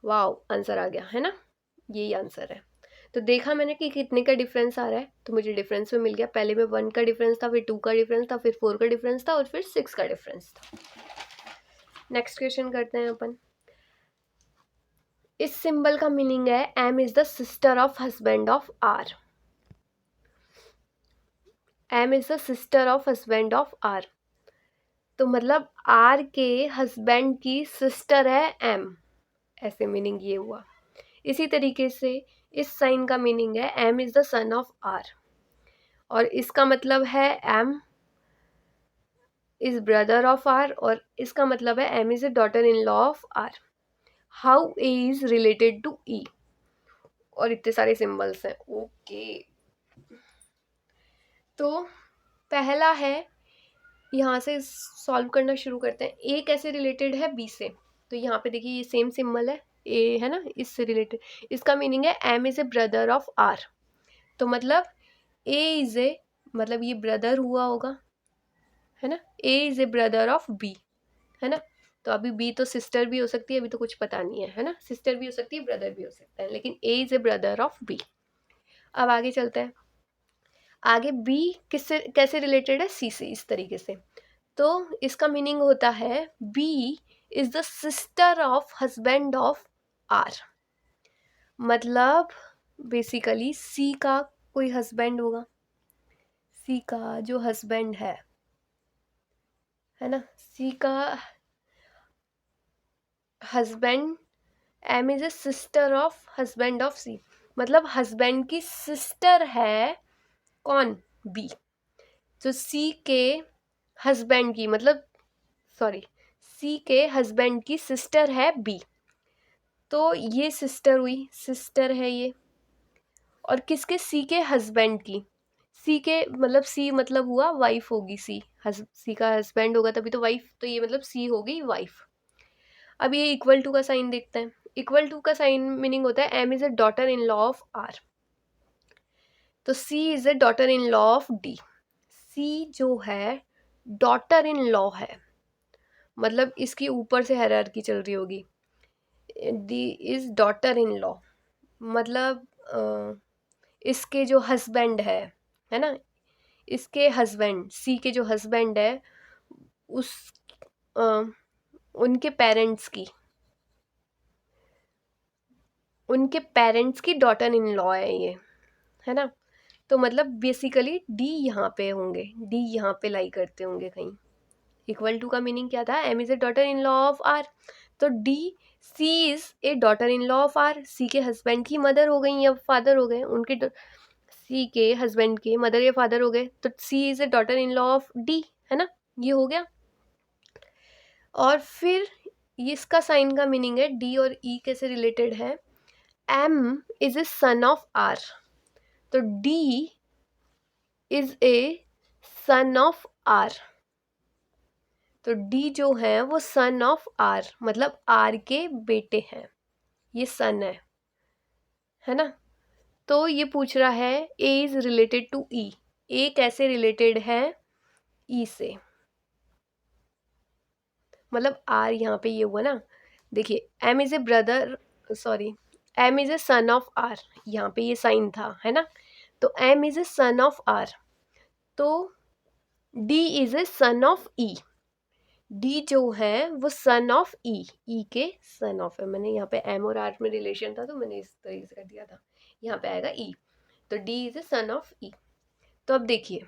वाओ आंसर आ गया, है ना, यही आंसर है। तो देखा मैंने कि कितने का डिफरेंस आ रहा है, तो मुझे डिफरेंस में मिल गया। पहले में 1 का डिफरेंस था, फिर 2 का डिफरेंस था, फिर 4 का डिफरेंस था और फिर 6 का डिफरेंस था। नेक्स्ट क्वेश्चन करते हैं अपन। इस सिंबल का मीनिंग है M is the sister of husband of R. M is the sister of husband of R, तो मतलब आर के हस्बैंड की सिस्टर है एम, ऐसे मीनिंग ये हुआ। इसी तरीके से इस साइन का मीनिंग है M is the son of R, और इसका मतलब है M is brother of R, और इसका मतलब है M is a daughter in law of R. How A is related to E, और इतने सारे सिंबल्स हैं। ओके, तो पहला है, यहाँ से सॉल्व करना शुरू करते हैं। ए कैसे रिलेटेड है बी से, तो यहाँ पे देखिए ये सेम सिंबल है, ए है ना, इससे रिलेटेड। इसका मीनिंग है M is a brother of R, तो मतलब ए इज ए, मतलब ये ब्रदर हुआ होगा, है ना। A is a brother of B, है ना। तो अभी बी तो सिस्टर भी हो सकती है, अभी तो कुछ पता नहीं है ना, सिस्टर भी हो सकती है, ब्रदर भी हो सकता है, लेकिन A is a brother of B. अब आगे चलते हैं। आगे बी किससे कैसे रिलेटेड है सी से, इस तरीके से। तो इसका मीनिंग होता है B is the sister of husband of R, मतलब बेसिकली सी का कोई हस्बैंड होगा, सी का जो हस्बैंड है ना, सी का husband, M is a sister of husband of C, मतलब हस्बैंड की सिस्टर है कौन, बी। तो सी के हस्बैंड की, मतलब सॉरी, सी के हस्बैंड की सिस्टर है बी, तो ये सिस्टर हुई, सिस्टर है ये। और किसके, सी के हस्बैंड की, सी के मतलब सी मतलब हुआ वाइफ होगी, सी का हस्बैंड होगा तभी तो वाइफ, तो ये मतलब सी हो गई वाइफ। अब ये इक्वल टू का साइन देखते हैं। इक्वल टू का साइन मीनिंग होता है M is a daughter in law of R, तो C is a daughter in law of D. C जो है डॉटर इन लॉ है, मतलब इसकी ऊपर से हायरार्की चल रही होगी। D is daughter in law, मतलब इसके जो हस्बैंड है ना, इसके हस्बैंड, सी के जो हस्बैंड है उस उनके पेरेंट्स की डॉटर इन लॉ है ये, है ना। तो मतलब बेसिकली डी यहाँ पे होंगे, डी यहाँ पे लाई करते होंगे कहीं। इक्वल टू का मीनिंग क्या था, M is a daughter in law of R, तो D, C is a daughter in law of R, C के हस्बैंड की मदर हो गई या फादर हो गए, उनके सी के हस्बैंड के मदर या फादर हो गए, तो C is a daughter in law of D, है ना, ये हो गया। और फिर इसका साइन का मीनिंग है डी और ई कैसे रिलेटेड है, M is a son of R, तो D is a son of R, तो डी जो है वो सन ऑफ आर, मतलब आर के बेटे हैं, ये सन है ना। तो ये पूछ रहा है ए इज रिलेटेड टू ई, ए कैसे रिलेटेड है ई से, मतलब आर यहाँ पे ये हुआ ना, देखिए M is a brother, sorry, M is a son of R, यहाँ पे ये साइन था, है ना। तो M is a son of R, तो D is a son of E, D जो है वो सन ऑफ ई, ई के सन ऑफ है। मैंने यहाँ पे एम और आर में रिलेशन था तो मैंने इस तरीके से कर दिया था, यहाँ पे आएगा ई, तो D is a son of E. तो अब देखिए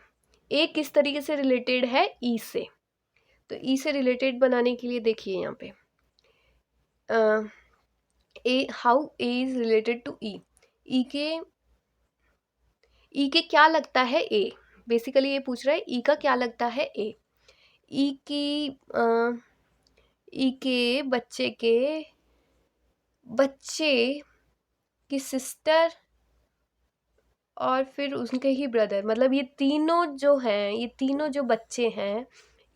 ए किस तरीके से रिलेटेड है ई से, तो ई से रिलेटेड बनाने के लिए देखिए यहाँ पे A, how A is related to E, E के क्या लगता है ए, बेसिकली ये पूछ रहा है ई का क्या लगता है ए। ई के बच्चे की सिस्टर और फिर उनके ही ब्रदर, मतलब ये तीनों जो हैं, ये तीनों जो बच्चे हैं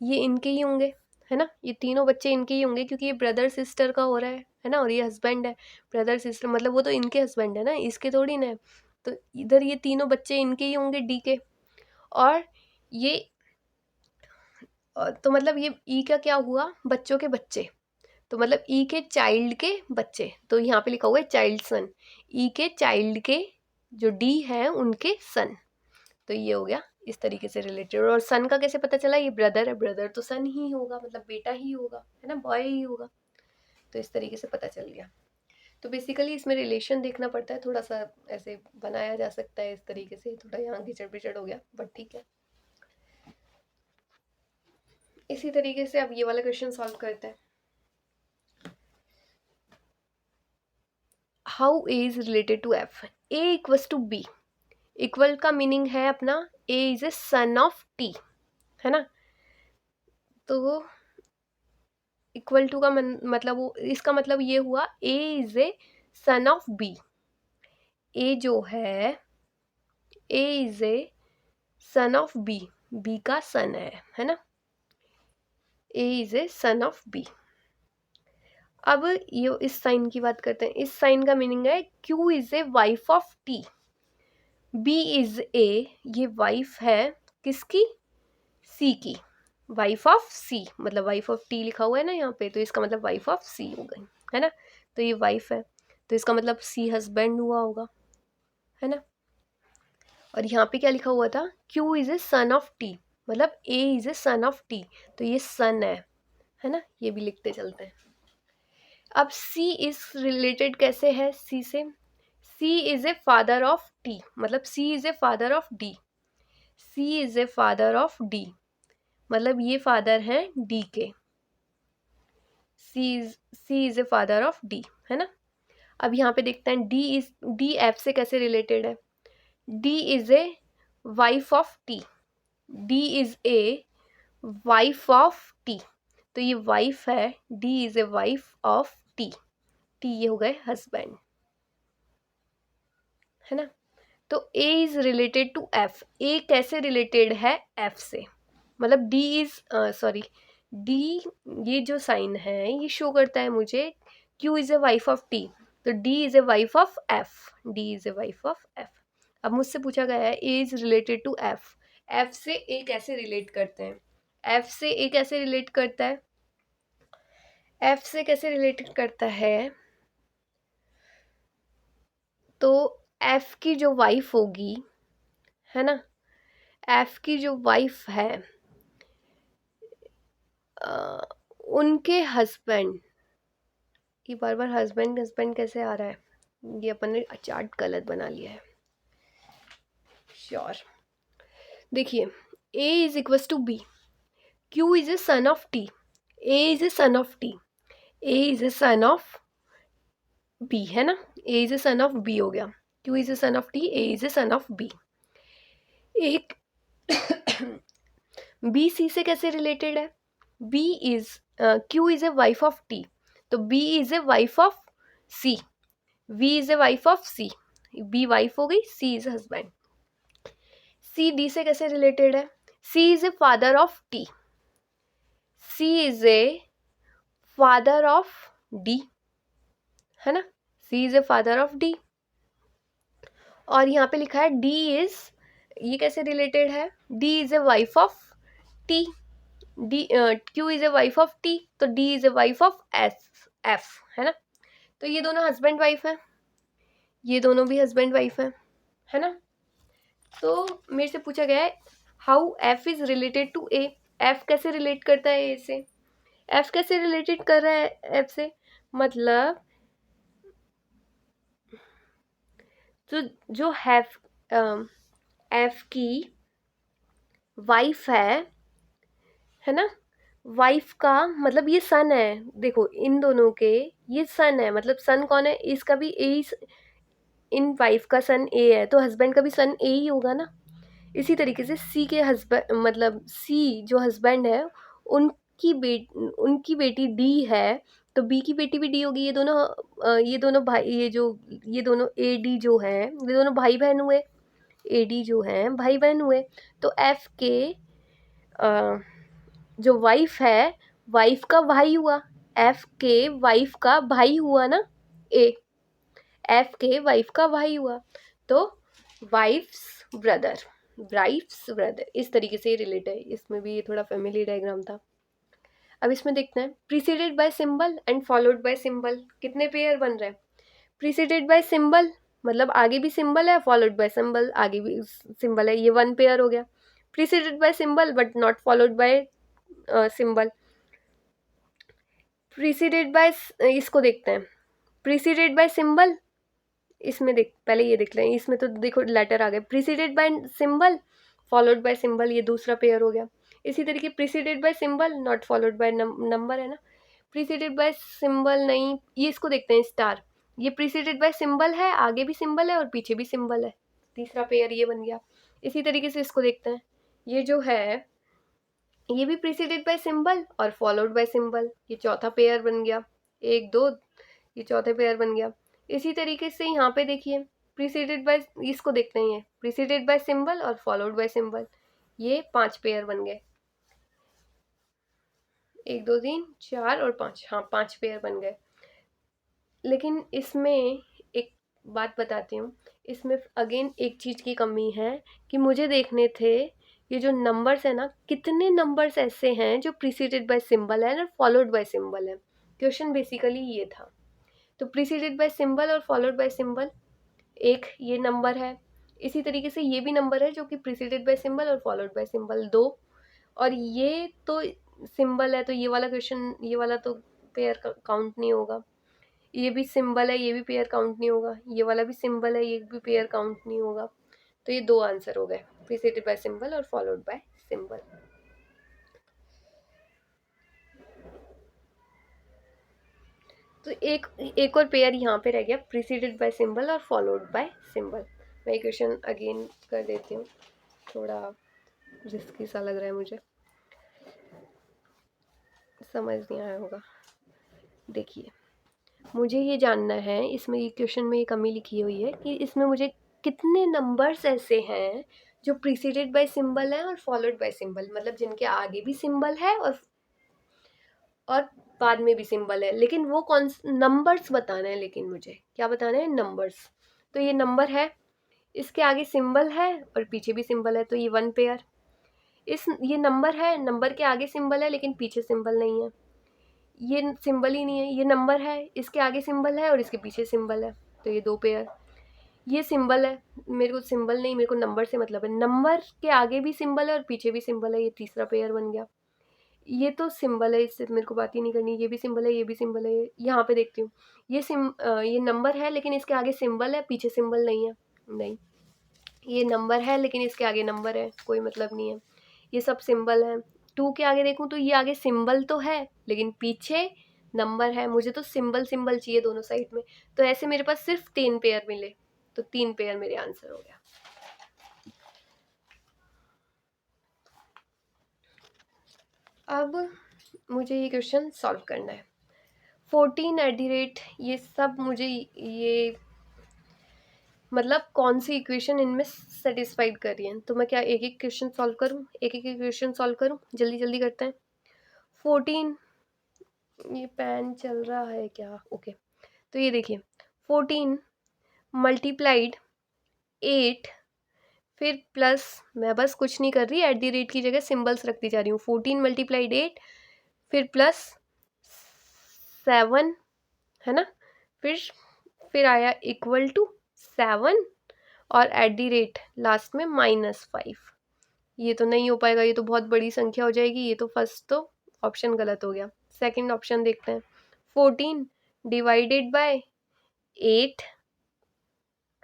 ये इनके ही होंगे, है ना। ये तीनों बच्चे इनके ही होंगे क्योंकि ये ब्रदर सिस्टर का हो रहा है ना, और ये हस्बैंड है, ब्रदर सिस्टर मतलब वो तो इनके हस्बैंड है ना, इसके थोड़ी ना है। तो इधर ये तीनों बच्चे इनके ही होंगे डी के, और ये तो मतलब ये ई का क्या हुआ, बच्चों के बच्चे, तो मतलब ई के चाइल्ड के बच्चे, तो यहाँ पे लिखा हुआ है चाइल्ड सन, ई के चाइल्ड के जो डी है उनके सन। तो ये हो गया इस तरीके से रिलेटेड। और सन का कैसे पता चला, ये ब्रदर है, ब्रदर तो सन ही होगा, मतलब बेटा ही होगा, है ना, बॉय ही होगा। तो इस तरीके से पता चल गया। तो बेसिकली इसमें रिलेशन देखना पड़ता है, थोड़ा सा ऐसे बनाया जा सकता है इस तरीके से, थोड़ा यहाँ घिचड़ पिचड़ हो गया बट ठीक है। इसी तरीके से अब ये वाला क्वेश्चन सॉल्व करते हैं। How A is related to F. A equals to B. Equal का मीनिंग है अपना A is a son of T, है ना। तो इक्वल टू का मतलब वो, इसका मतलब ये हुआ A is a son of B. A जो है, A is a son of B, B का सन है ना। A is a son of B. अब ये इस साइन की बात करते हैं। इस साइन का मीनिंग है Q is a wife of T. B is A, ये वाइफ है किसकी, सी की, वाइफ ऑफ सी, मतलब वाइफ ऑफ टी लिखा हुआ है ना यहाँ पे, तो इसका मतलब वाइफ ऑफ सी हो गई, है ना। तो ये वाइफ है, तो इसका मतलब सी हस्बैंड हुआ होगा, है ना। और यहाँ पे क्या लिखा हुआ था, Q is a son of T, मतलब A is a son of T, तो ये सन है ना, ये भी लिखते चलते हैं। अब सी इज रिलेटेड कैसे है सी से, C is a father of T, मतलब C is a father of D. C is a father of D, मतलब ये फादर हैं डी के। C is a father of D, है ना। अब यहाँ पे देखते हैं डी एफ से कैसे रिलेटेड है। D is a wife of T, D is a wife of T, तो ये वाइफ है, D is a wife of T, T ये हो गए हस्बैंड, है ना। तो ए इज रिलेटेड टू एफ। ए कैसे रिलेटेड है एफ से, मतलब डी इज सॉरी डी, ये जो साइन है ये शो करता है मुझे Q is a wife of T, तो D is a wife of F, D is a wife of F. अब मुझसे पूछा गया है A is related to F, F से ए कैसे रिलेट करते हैं। एफ से ए कैसे रिलेट करता है, एफ से कैसे रिलेट करता है, तो एफ की जो वाइफ होगी, है ना, एफ की जो वाइफ है उनके हस्बैंड, ये बार बार हस्बैंड हस्बैंड कैसे आ रहा है, ये अपन ने चार्ट गलत बना लिया है श्योर। देखिए A is equals to B, Q is a son of T, A is a son of T, A is a son of B, है ना, A is a son of B हो गया, Q is a son of T, A is a son of B. एक बी सी से कैसे रिलेटेड है, B is Q is a wife of T, तो B is a wife of C, V is a wife of C, B wife हो गई, C is husband. C D से कैसे रिलेटेड है, C is a father of T, C is a father of D, है ना, C is a father of D. और यहाँ पे लिखा है डी इज, ये कैसे रिलेटेड है, D is a wife of T, D Q is a wife of T, तो D is a wife of F, है ना। तो ये दोनों हस्बैंड वाइफ है, ये दोनों भी हस्बैंड वाइफ है ना। तो मेरे से पूछा गया है how F is related to A, F कैसे रिलेट करता है ए से, एफ कैसे रिलेटेड कर रहा है एफ से, मतलब तो जो एफ की वाइफ है ना, वाइफ का मतलब ये सन है, देखो इन दोनों के ये सन है, मतलब सन कौन है, इसका भी ए, इन वाइफ का सन ए है, तो हस्बैंड का भी सन ए ही होगा ना। इसी तरीके से सी के हस्बैंड, मतलब सी जो हस्बैंड है उनकी बेटी डी है, तो बी की बेटी भी डी होगी। ये दोनों भाई, ये दोनों ए डी जो है, ये दोनों भाई बहन हुए, ए डी जो हैं भाई बहन हुए। तो एफ के जो वाइफ है, वाइफ का भाई हुआ, एफ के वाइफ का भाई हुआ ना, ए एफ के वाइफ का भाई हुआ, तो वाइफ्स ब्रदर इस तरीके से रिलेट है। इसमें भी ये थोड़ा फैमिली डायग्राम था। अब इसमें देखते हैं preceded by symbol and followed by symbol, कितने पेयर बन रहे हैं। प्रीसीडेड बाय सिंबल मतलब आगे भी सिंबल है फॉलोड बाय सिंबल, आगे भी सिंबल है, ये 1 पेयर हो गया। Preceded by symbol but not followed by symbol. Preceded by, इसको देखते हैं, प्रीसीडेड बाय सिंबल, इसमें देख, पहले ये देख लें, इसमें तो देखो लेटर आ गए, preceded by symbol followed by symbol, ये दूसरा पेयर हो गया। इसी तरीके preceded by symbol not followed by number है ना, प्रीसीडेड बाय सिंबल नहीं, ये इसको देखते हैं स्टार, ये प्रीसीडेड बाय सिंबल है, आगे भी सिंबल है और पीछे भी सिंबल है, तीसरा पेयर ये बन गया। इसी तरीके से इसको देखते हैं, ये जो है ये भी प्रीसीडेड बाय सिंबल और फॉलोड बाय सिंबल, ये चौथा पेयर बन गया, 1 2, ये चौथे पेयर बन गया। इसी तरीके से यहाँ पे देखिए प्रीसीडेड बाय, इसको देखते हैं, ये प्रीसीडेड बाय सिंबल और फॉलोड बाय सिंबल, ये 5 पेयर बन गए, 1 2 3 4 और 5, हाँ 5 पेयर बन गए। लेकिन इसमें एक बात बताती हूँ, इसमें अगेन एक चीज़ की कमी है कि मुझे देखने थे ये जो नंबर्स है ना, कितने नंबर्स ऐसे हैं जो प्रीसीडेड बाय सिंबल है और फॉलोड बाय सिंबल है। क्वेश्चन बेसिकली ये था। तो प्रीसीडेड बाय सिंबल और फॉलोड बाय सिंबल, एक ये नंबर है, इसी तरीके से ये भी नंबर है जो कि प्रीसीडेड बाय सिंबल और फॉलोड बाय सिंबल 2, और ये तो सिंबल है, तो ये वाला क्वेश्चन, ये वाला तो पेयर काउंट नहीं होगा। ये भी सिंबल है, ये भी पेयर काउंट नहीं होगा, ये वाला भी सिंबल है, ये भी पेयर काउंट नहीं होगा। तो ये 2 आंसर हो गए, प्रीसीडेड बाय सिंबल और फॉलोड बाय सिंबल। तो एक और पेयर यहाँ पे रह गया, प्रीसीडेड बाय सिंबल और फॉलोड बाय सिंबल। मैं क्वेश्चन अगेन कर देती हूँ, थोड़ा रिस्की सा लग रहा है मुझे, समझ नहीं आया होगा। देखिए, मुझे ये जानना है, इसमें ये क्वेश्चन में ये कमी लिखी हुई है कि इसमें मुझे कितने नंबर्स ऐसे हैं जो प्रीसीडेड बाय सिंबल है और फॉलोड बाय सिंबल, मतलब जिनके आगे भी सिंबल है और बाद में भी सिंबल है, लेकिन वो कौन नंबर्स बताना है, लेकिन मुझे क्या बताना है, नंबर्स। तो ये नंबर है, इसके आगे सिंबल है और पीछे भी सिंबल है, तो ये 1 पेयर। ये नंबर है, नंबर के आगे सिंबल है लेकिन पीछे सिंबल नहीं है, ये सिंबल ही नहीं है। ये नंबर है, इसके आगे सिंबल है और इसके पीछे सिंबल है, तो ये 2 पेयर। ये सिंबल है, मेरे को सिंबल नहीं, मेरे को नंबर से मतलब है, नंबर के आगे भी सिंबल है और पीछे भी सिंबल है, ये तीसरा पेयर बन गया। ये तो सिंबल है, इससे मेरे को बात ही नहीं करनी, ये भी सिंबल है, ये भी सिंबल है। यहाँ पे देखती हूँ, ये नंबर है लेकिन इसके आगे सिंबल है, पीछे सिंबल नहीं है, नहीं। ये नंबर है लेकिन इसके आगे नंबर है, कोई मतलब नहीं है, ये सब सिंबल है। 2 के आगे देखूँ तो ये आगे सिंबल तो है लेकिन पीछे नंबर है, मुझे तो सिंबल सिंबल चाहिए दोनों साइड में। तो ऐसे मेरे पास सिर्फ 3 पेयर मिले, तो 3 पेयर मेरे आंसर हो गया। अब मुझे ये क्वेश्चन सॉल्व करना है। 14 एट द रेट, ये सब मुझे ये मतलब कौन सी इक्वेशन इनमें सेटिस्फाइड कर रही है, तो मैं क्या एक एक क्वेश्चन सॉल्व करूँ, एक एक इक्वेशन सॉल्व करूँ, जल्दी जल्दी करते हैं। 14, ये पेन चल रहा है क्या, ओके। तो ये देखिए 14 मल्टीप्लाइड 8, फिर प्लस, मैं बस कुछ नहीं कर रही, एट द रेट की जगह सिंबल्स रखती जा रही हूँ। 14 मल्टीप्लाइड 8, फिर प्लस 7, है ना, फिर आया इक्वल टू 7 और एट द रेट लास्ट में -5। ये तो नहीं हो पाएगा, ये तो बहुत बड़ी संख्या हो जाएगी, ये तो फर्स्ट तो ऑप्शन गलत हो गया। सेकंड ऑप्शन देखते हैं, 14 डिवाइडेड बाय 8,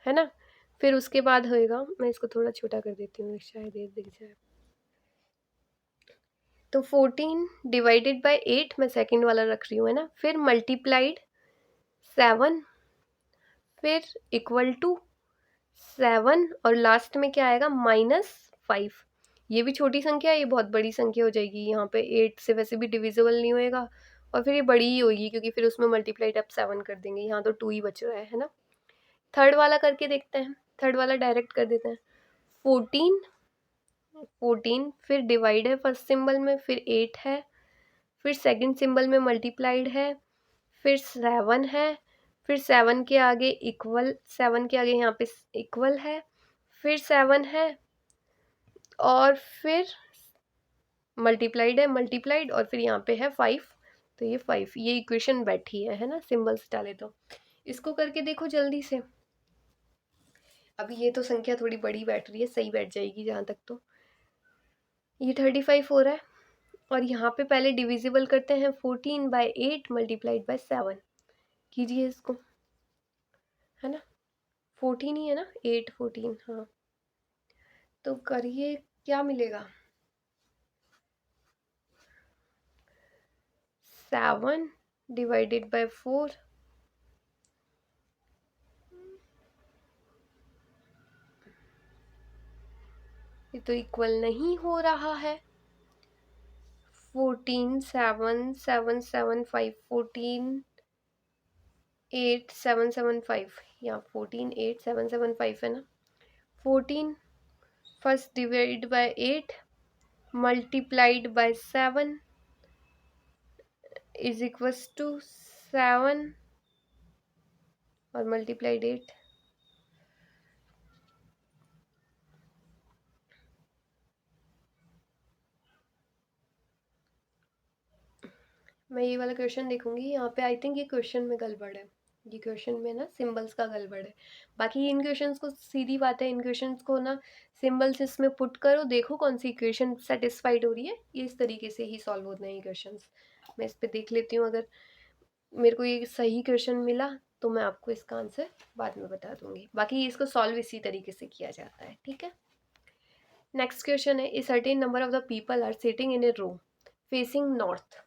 है ना, फिर उसके बाद होएगा, मैं इसको थोड़ा छोटा कर देती हूँ शायद ये दिख जाए। तो 14 डिवाइडेड बाय 8 मैं सेकंड वाला रख रही हूँ, है ना, फिर मल्टीप्लाइड 7, फिर इक्वल टू 7 और लास्ट में क्या आएगा, -5। ये भी छोटी संख्या है, ये बहुत बड़ी संख्या हो जाएगी, यहाँ पे 8 से वैसे भी डिविजिबल नहीं होएगा और फिर ये बड़ी ही होगी क्योंकि फिर उसमें मल्टीप्लाइड आप 7 कर देंगे, यहाँ तो 2 ही बच रहा है ना। थर्ड वाला करके देखते हैं, थर्ड वाला डायरेक्ट कर देते हैं। 14 फिर डिवाइड है फर्स्ट सिंबल में, फिर 8 है, फिर सेकंड सिंबल में मल्टीप्लाइड है, फिर 7 है, फिर 7 के आगे इक्वल, 7 के आगे यहाँ पे इक्वल है, फिर 7 है और फिर मल्टीप्लाइड है, मल्टीप्लाइड और फिर यहाँ पे है 5, तो ये 5, ये इक्वेशन बैठी है ना, सिंबल्स डाले तो। इसको करके देखो जल्दी से, अभी ये तो संख्या थोड़ी बड़ी बैठ रही है, सही बैठ जाएगी जहाँ तक। तो ये 35 हो रहा है और यहाँ पे पहले डिविजिबल करते हैं 14/8 मल्टीप्लाइड बाय 7। कीजिए इसको, है ना, 14 ही है ना, 8 14, हाँ। तो करिए, क्या मिलेगा, 7 डिवाइडेड बाय 4, ये तो इक्वल नहीं हो रहा है। 14 7 7 7 5 14 8 7 7 5, या 14 8 7 7 5 है ना। 14 first divide by 8 multiplied by 7 is equals to 7 और मल्टीप्लाइड 8। मैं ये वाला क्वेश्चन देखूंगी, यहाँ पे आई थिंक ये क्वेश्चन में गड़बड़ है, ये क्वेश्चन में ना सिंबल्स का गड़बड़ है। बाकी इन क्वेश्चंस को सीधी बात है, इन क्वेश्चंस को ना सिंबल्स इसमें पुट करो, देखो कौन सी इक्वेशन सेटिस्फाइड हो रही है, ये इस तरीके से ही सॉल्व होते हैं ये क्वेश्चंस। मैं इस पर देख लेती हूँ, अगर मेरे को ये सही क्वेश्चन मिला तो मैं आपको इसका आंसर बाद में बता दूंगी। बाकी इसको सॉल्व इसी तरीके से किया जाता है, ठीक है। नेक्स्ट क्वेश्चन है, a certain number of the people are sitting in a row facing north.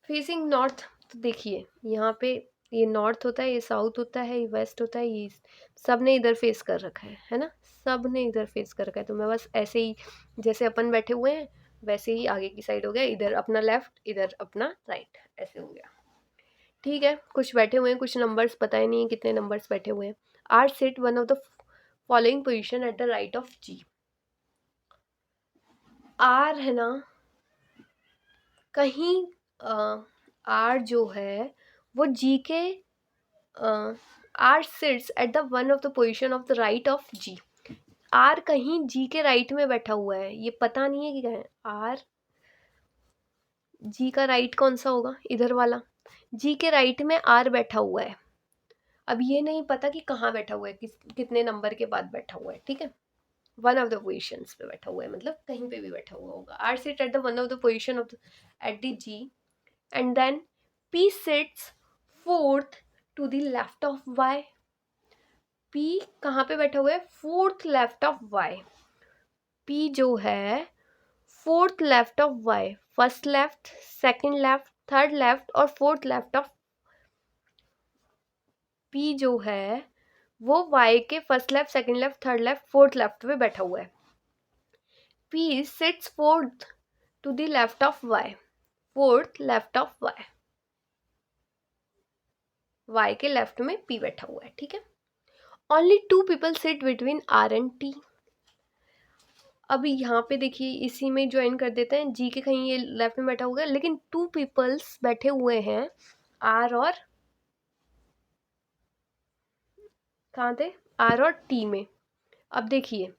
Facing north, तो देखिए यहाँ पे ये नॉर्थ होता है, ये साउथ होता है, ये वेस्ट होता है, ये ईस्ट, सब ने इधर फेस कर रखा है ना, सब ने इधर फेस कर रखा है। तो मैं बस ऐसे ही जैसे अपन बैठे हुए हैं वैसे ही आगे की साइड हो गया, इधर अपना लेफ्ट इधर अपना राइट, ऐसे हो गया, ठीक है। कुछ बैठे हुए हैं, कुछ नंबर्स पता ही नहीं है कितने नंबर्स बैठे हुए हैं। R set one of the following position at the right of G. R है ना, कहीं आर जो है वो जी के R sits at the one of the position of the right of G. R कहीं जी के राइट में बैठा हुआ है, ये पता नहीं है कि क्या है। आर जी का राइट कौन सा होगा, इधर वाला, जी के राइट में आर बैठा हुआ है। अब ये नहीं पता कि कहाँ बैठा हुआ है, कितने नंबर के बाद बैठा हुआ है, ठीक है। वन ऑफ द पोजिशंस पे बैठा हुआ है, मतलब कहीं पे भी बैठा हुआ होगा। R sit at the one of the position of at the G and then P sits fourth to the left of Y. P कहाँ पे बैठा हुआ है, fourth left of Y. P जो है fourth left of Y, first left, second left, third left और फोर्थ लेफ्ट ऑफ पी जो है वो वाई के first left, second left, third left, fourth left पे बैठा हुआ है। P sits fourth to the left of Y, fourth left of Y, Y के लेफ्ट में पी बैठा हुआ है, ठीक है। Only 2 people sit between R and T. अभी यहाँ पे देखिए इसी में ज्वाइन कर देते हैं, जी के कहीं ये लेफ्ट में बैठा हुआ है, लेकिन 2 पीपल्स बैठे हुए हैं आर और, कहाँ थे, आर और टी में। अब देखिए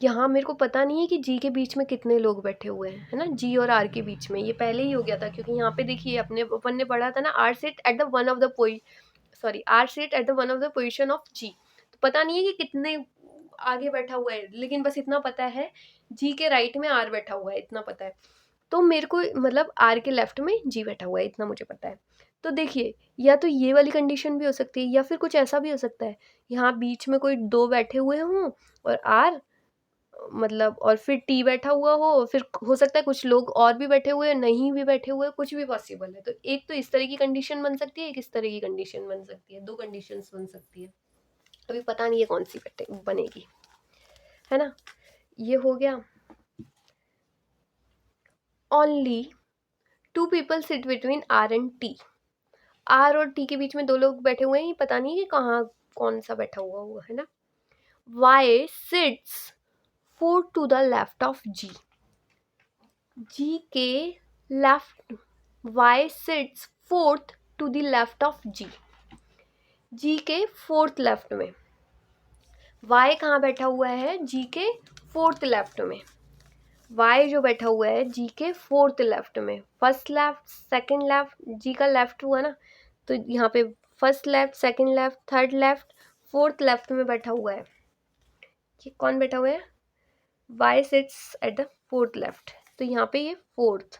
यहाँ मेरे को पता नहीं है कि जी के बीच में कितने लोग बैठे हुए हैं, है ना, जी और आर के बीच में, ये पहले ही हो गया था क्योंकि यहाँ पे देखिए अपन ने पढ़ा था ना, R sit at the one of the R sit at the one of the position of G. तो पता नहीं है कि कितने आगे बैठा हुआ है, लेकिन बस इतना पता है जी के राइट में आर बैठा हुआ है, इतना पता है। तो मेरे को मतलब आर के लेफ्ट में जी बैठा हुआ है, इतना मुझे पता है। तो देखिए या तो ये वाली कंडीशन भी हो सकती है या फिर कुछ ऐसा भी हो सकता है, यहाँ बीच में कोई 2 बैठे हुए हों और आर मतलब, और फिर टी बैठा हुआ हो, फिर हो सकता है कुछ लोग और भी बैठे हुए नहीं भी बैठे हुए, कुछ भी पॉसिबल है। तो एक तो इस तरह की कंडीशन बन सकती है, एक इस तरह की कंडीशन बन सकती है, 2 कंडीशंस बन सकती है। अभी पता नहीं है कौन सी बनेगी, है ना। ये हो गया। Only 2 people sit between R and T. R और टी के बीच में 2 लोग बैठे हुए हैं, पता नहीं कि कहाँ कौन सा बैठा हुआ है ना। Y sits 4 to the left of G. G के left, Y sits fourth to the left of G. G के फोर्थ लेफ्ट में, वाई कहाँ बैठा हुआ है, जी के फोर्थ लेफ्ट में। वाई जो बैठा हुआ है जी के फोर्थ लेफ्ट में, first left second left, G का लेफ्ट हुआ ना, तो यहाँ पे first left, second left, third left, fourth left में बैठा हुआ है, ये कौन बैठा हुआ है, Y sits at the fourth left, तो यहाँ पे ये फोर्थ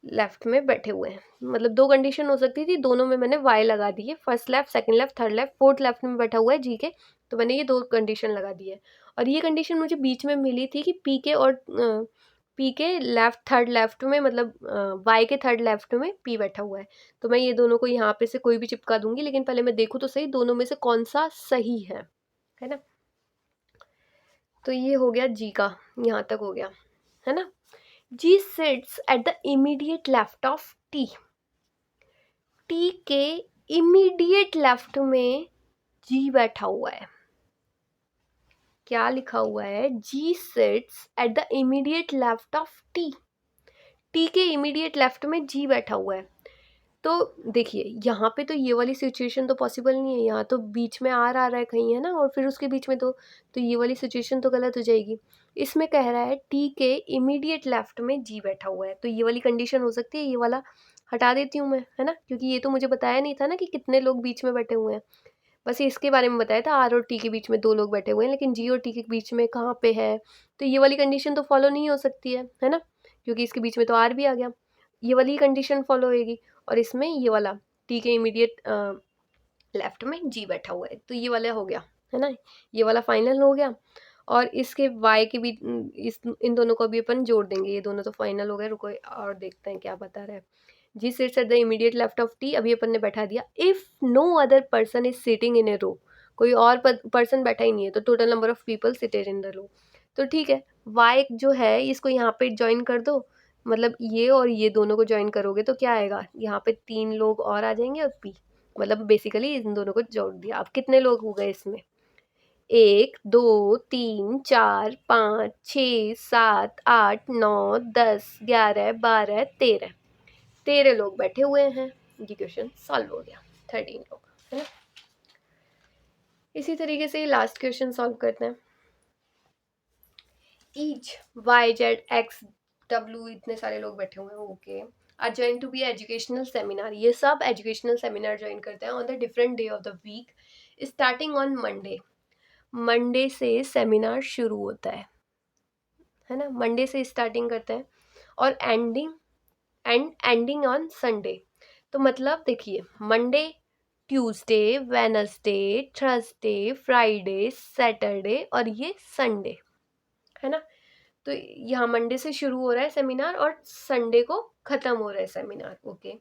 लेफ्ट में बैठे हुए हैं। मतलब दो कंडीशन हो सकती थी, दोनों में मैंने वाई लगा दी है, first left, second left, third left, fourth left में बैठा हुआ है जी के, तो मैंने ये दो कंडीशन लगा दी है। और ये कंडीशन मुझे बीच में मिली थी कि पी के और पी के लेफ्ट थर्ड लेफ्ट में, मतलब वाई के थर्ड लेफ्ट में पी बैठा हुआ है, तो मैं ये दोनों को यहाँ पे से कोई भी चिपका दूंगी, लेकिन पहले मैं देखूँ तो सही दोनों में से कौन सा सही है ना। तो ये हो गया जी का, यहाँ तक हो गया, है ना। G sits at the immediate left of T, T के इमीडिएट लेफ्ट में जी बैठा हुआ है। क्या लिखा हुआ है, G sits at the immediate left of T, T के इमीडिएट लेफ्ट में जी बैठा हुआ है। तो देखिए यहाँ पे तो ये वाली सिचुएशन तो पॉसिबल नहीं है, यहाँ तो बीच में आर आ रहा है कहीं, है ना, और फिर उसके बीच में तो ये वाली सिचुएशन तो गलत हो जाएगी। इसमें कह रहा है टी के इमीडिएट लेफ्ट में जी बैठा हुआ है, तो ये वाली कंडीशन हो सकती है, ये वाला हटा देती हूँ मैं, है ना, क्योंकि ये तो मुझे बताया नहीं था ना कि कितने लोग बीच में बैठे हुए हैं, बस इसके बारे में बताया था आर और टी के बीच में दो लोग बैठे हुए हैं, लेकिन जी और टी के बीच में कहाँ पे है, तो ये वाली कंडीशन तो फॉलो नहीं हो सकती है ना, क्योंकि इसके बीच में तो आर भी आ गया, ये वाली कंडीशन फॉलो होएगी। और इसमें ये वाला टी के इमीडिएट लेफ्ट में जी बैठा हुआ है, तो ये वाला हो गया, है ना, ये वाला फाइनल हो गया। और इसके वाई के भी इस इन दोनों को भी अपन जोड़ देंगे, ये दोनों तो फाइनल हो गए, रुको और देखते हैं क्या बता रहा है। G sits at the immediate left of T, अभी अपन ने बैठा दिया, if no other person is sitting in a row, कोई और पर्सन बैठा ही नहीं है, तो total number of people seated in the row, तो ठीक है, वाई जो है इसको यहाँ पे ज्वाइन कर दो, मतलब ये और ये दोनों को ज्वाइन करोगे तो क्या आएगा, यहाँ पे 3 लोग और आ जाएंगे और पी, मतलब बेसिकली इन दोनों को जोड़ दिया। अब कितने लोग हो गए इसमें, 1 2 3 4 5 6 7 8 9 10 11 12 13, 13 लोग बैठे हुए हैं, ये क्वेश्चन सॉल्व हो गया, 13 लोग, है ना। इसी तरीके से लास्ट क्वेश्चन सॉल्व करते हैं। H Y Z X W, इतने सारे लोग बैठे हुए हैं, okay, R join to be educational seminar, ये सब एजुकेशनल सेमिनार ज्वाइन करते हैं on the different day of the week, starting on Monday, Monday से सेमिनार शुरू होता है ना, मंडे से स्टार्टिंग करते हैं और एंडिंग ऑन संडे, तो मतलब देखिए Monday, Tuesday, Wednesday, Thursday, Friday, Saturday और ये संडे, है ना। तो यहाँ मंडे से शुरू हो रहा है सेमिनार और संडे को खत्म हो रहा है seminar, okay.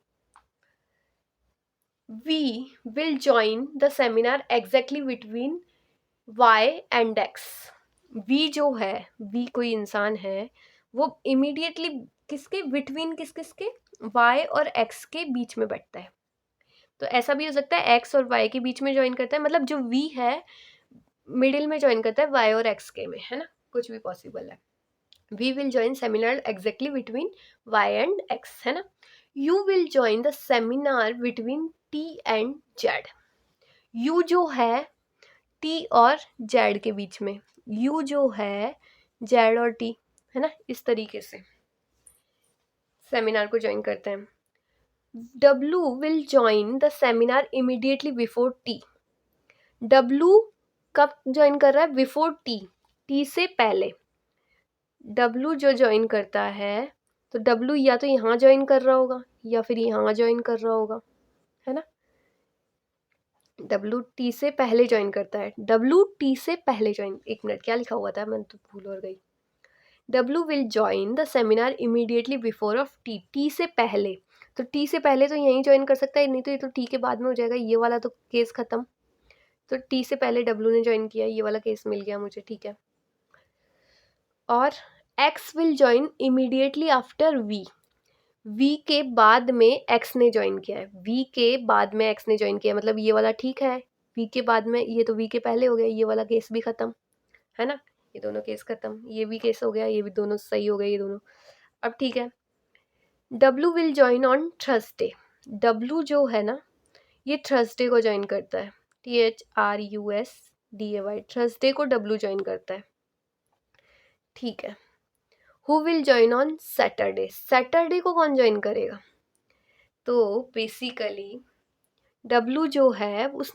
V will join the seminar exactly between Y and X, V जो है, वी कोई इंसान है, वो इमीडिएटली किसके बिटवीन, किसके वाई और एक्स के बीच में बैठता है, तो ऐसा भी हो सकता है एक्स और वाई के बीच में ज्वाइन करता है, मतलब जो वी है मिडिल में ज्वाइन करता है वाई और एक्स के में, है ना, कुछ भी पॉसिबल है। V will join seminar exactly between Y and X, है ना। U will join the seminar between T and Z, U जो है टी और जेड के बीच में, यू जो है जेड और टी, है ना, इस तरीके से सेमिनार को ज्वाइन करते हैं। W will join the seminar immediately before T, W कब ज्वाइन कर रहा है, बिफोर टी, टी से पहले, डब्लू जो ज्वाइन करता है, तो डब्लू या तो यहाँ ज्वाइन कर रहा होगा या फिर यहाँ ज्वाइन कर रहा होगा, है ना, डब्लू टी से पहले ज्वाइन करता है, डब्लू टी से पहले ज्वाइन, एक मिनट क्या लिखा हुआ था, मैंने तो भूल और गई, W will join the seminar immediately before of T, T से पहले, तो टी से पहले तो यहीं ज्वाइन कर सकता है, नहीं तो ये तो टी के बाद में हो जाएगा, ये वाला तो केस खत्म, तो टी से पहले डब्लू ने ज्वाइन किया, ये वाला केस मिल गया मुझे, ठीक है। और X will join immediately after V, V के बाद में एक्स ने ज्वाइन किया है, वी के बाद में एक्स ने ज्वाइन किया, मतलब ये वाला ठीक है, वी के बाद में, ये तो वी के पहले हो गया, ये वाला केस भी खत्म, है ना, ये दोनों केस खत्म, ये भी केस हो गया, ये भी दोनों सही हो गए ये दोनों। अब ठीक है, W will join on Thursday, W जो है ना ये थर्सडे को ज्वाइन करता है, THRUSDAY, थर्सडे को डब्लू ज्वाइन करता है, ठीक है। Who will join on Saturday, Saturday को कौन ज्वाइन करेगा, तो बेसिकली डब्लू जो है उस,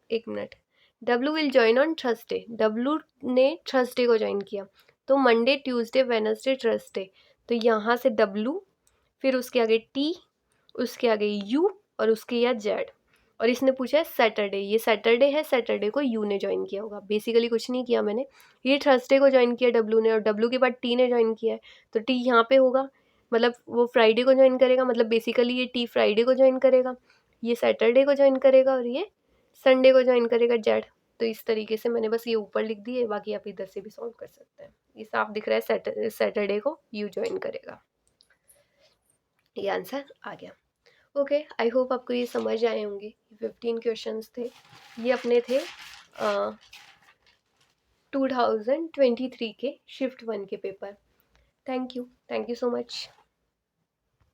एक minute, W will join on Thursday, W ने थर्सडे को ज्वाइन किया, तो मंडे ट्यूसडे वेनसडे थर्सडे, तो यहाँ से डब्लू, फिर उसके आगे टी, उसके आगे यू और उसके यहाँ जेड। और इसने पूछा है सैटरडे, ये सैटरडे है, सैटरडे को यू ने ज्वाइन किया होगा। बेसिकली कुछ नहीं किया मैंने, ये थर्सडे को ज्वाइन किया डब्लू ने, और डब्लू के बाद टी ने ज्वाइन किया है, तो टी यहाँ पे होगा, मतलब वो फ्राइडे को ज्वाइन करेगा, मतलब बेसिकली ये टी फ्राइडे को ज्वाइन करेगा, ये सैटरडे को ज्वाइन करेगा और ये संडे को ज्वाइन करेगा जेड। तो इस तरीके से मैंने बस ये ऊपर लिख दिए, बाकी आप इधर से भी सॉल्व कर सकते हैं। ये साफ दिख रहा है, सैटरडे को यू ज्वाइन करेगा, ये आंसर आ गया। ओके, आई होप आपको ये समझ आए होंगे। 15 क्वेश्चंस थे, ये अपने थे 2023 के शिफ्ट 1 के paper. Thank you so much.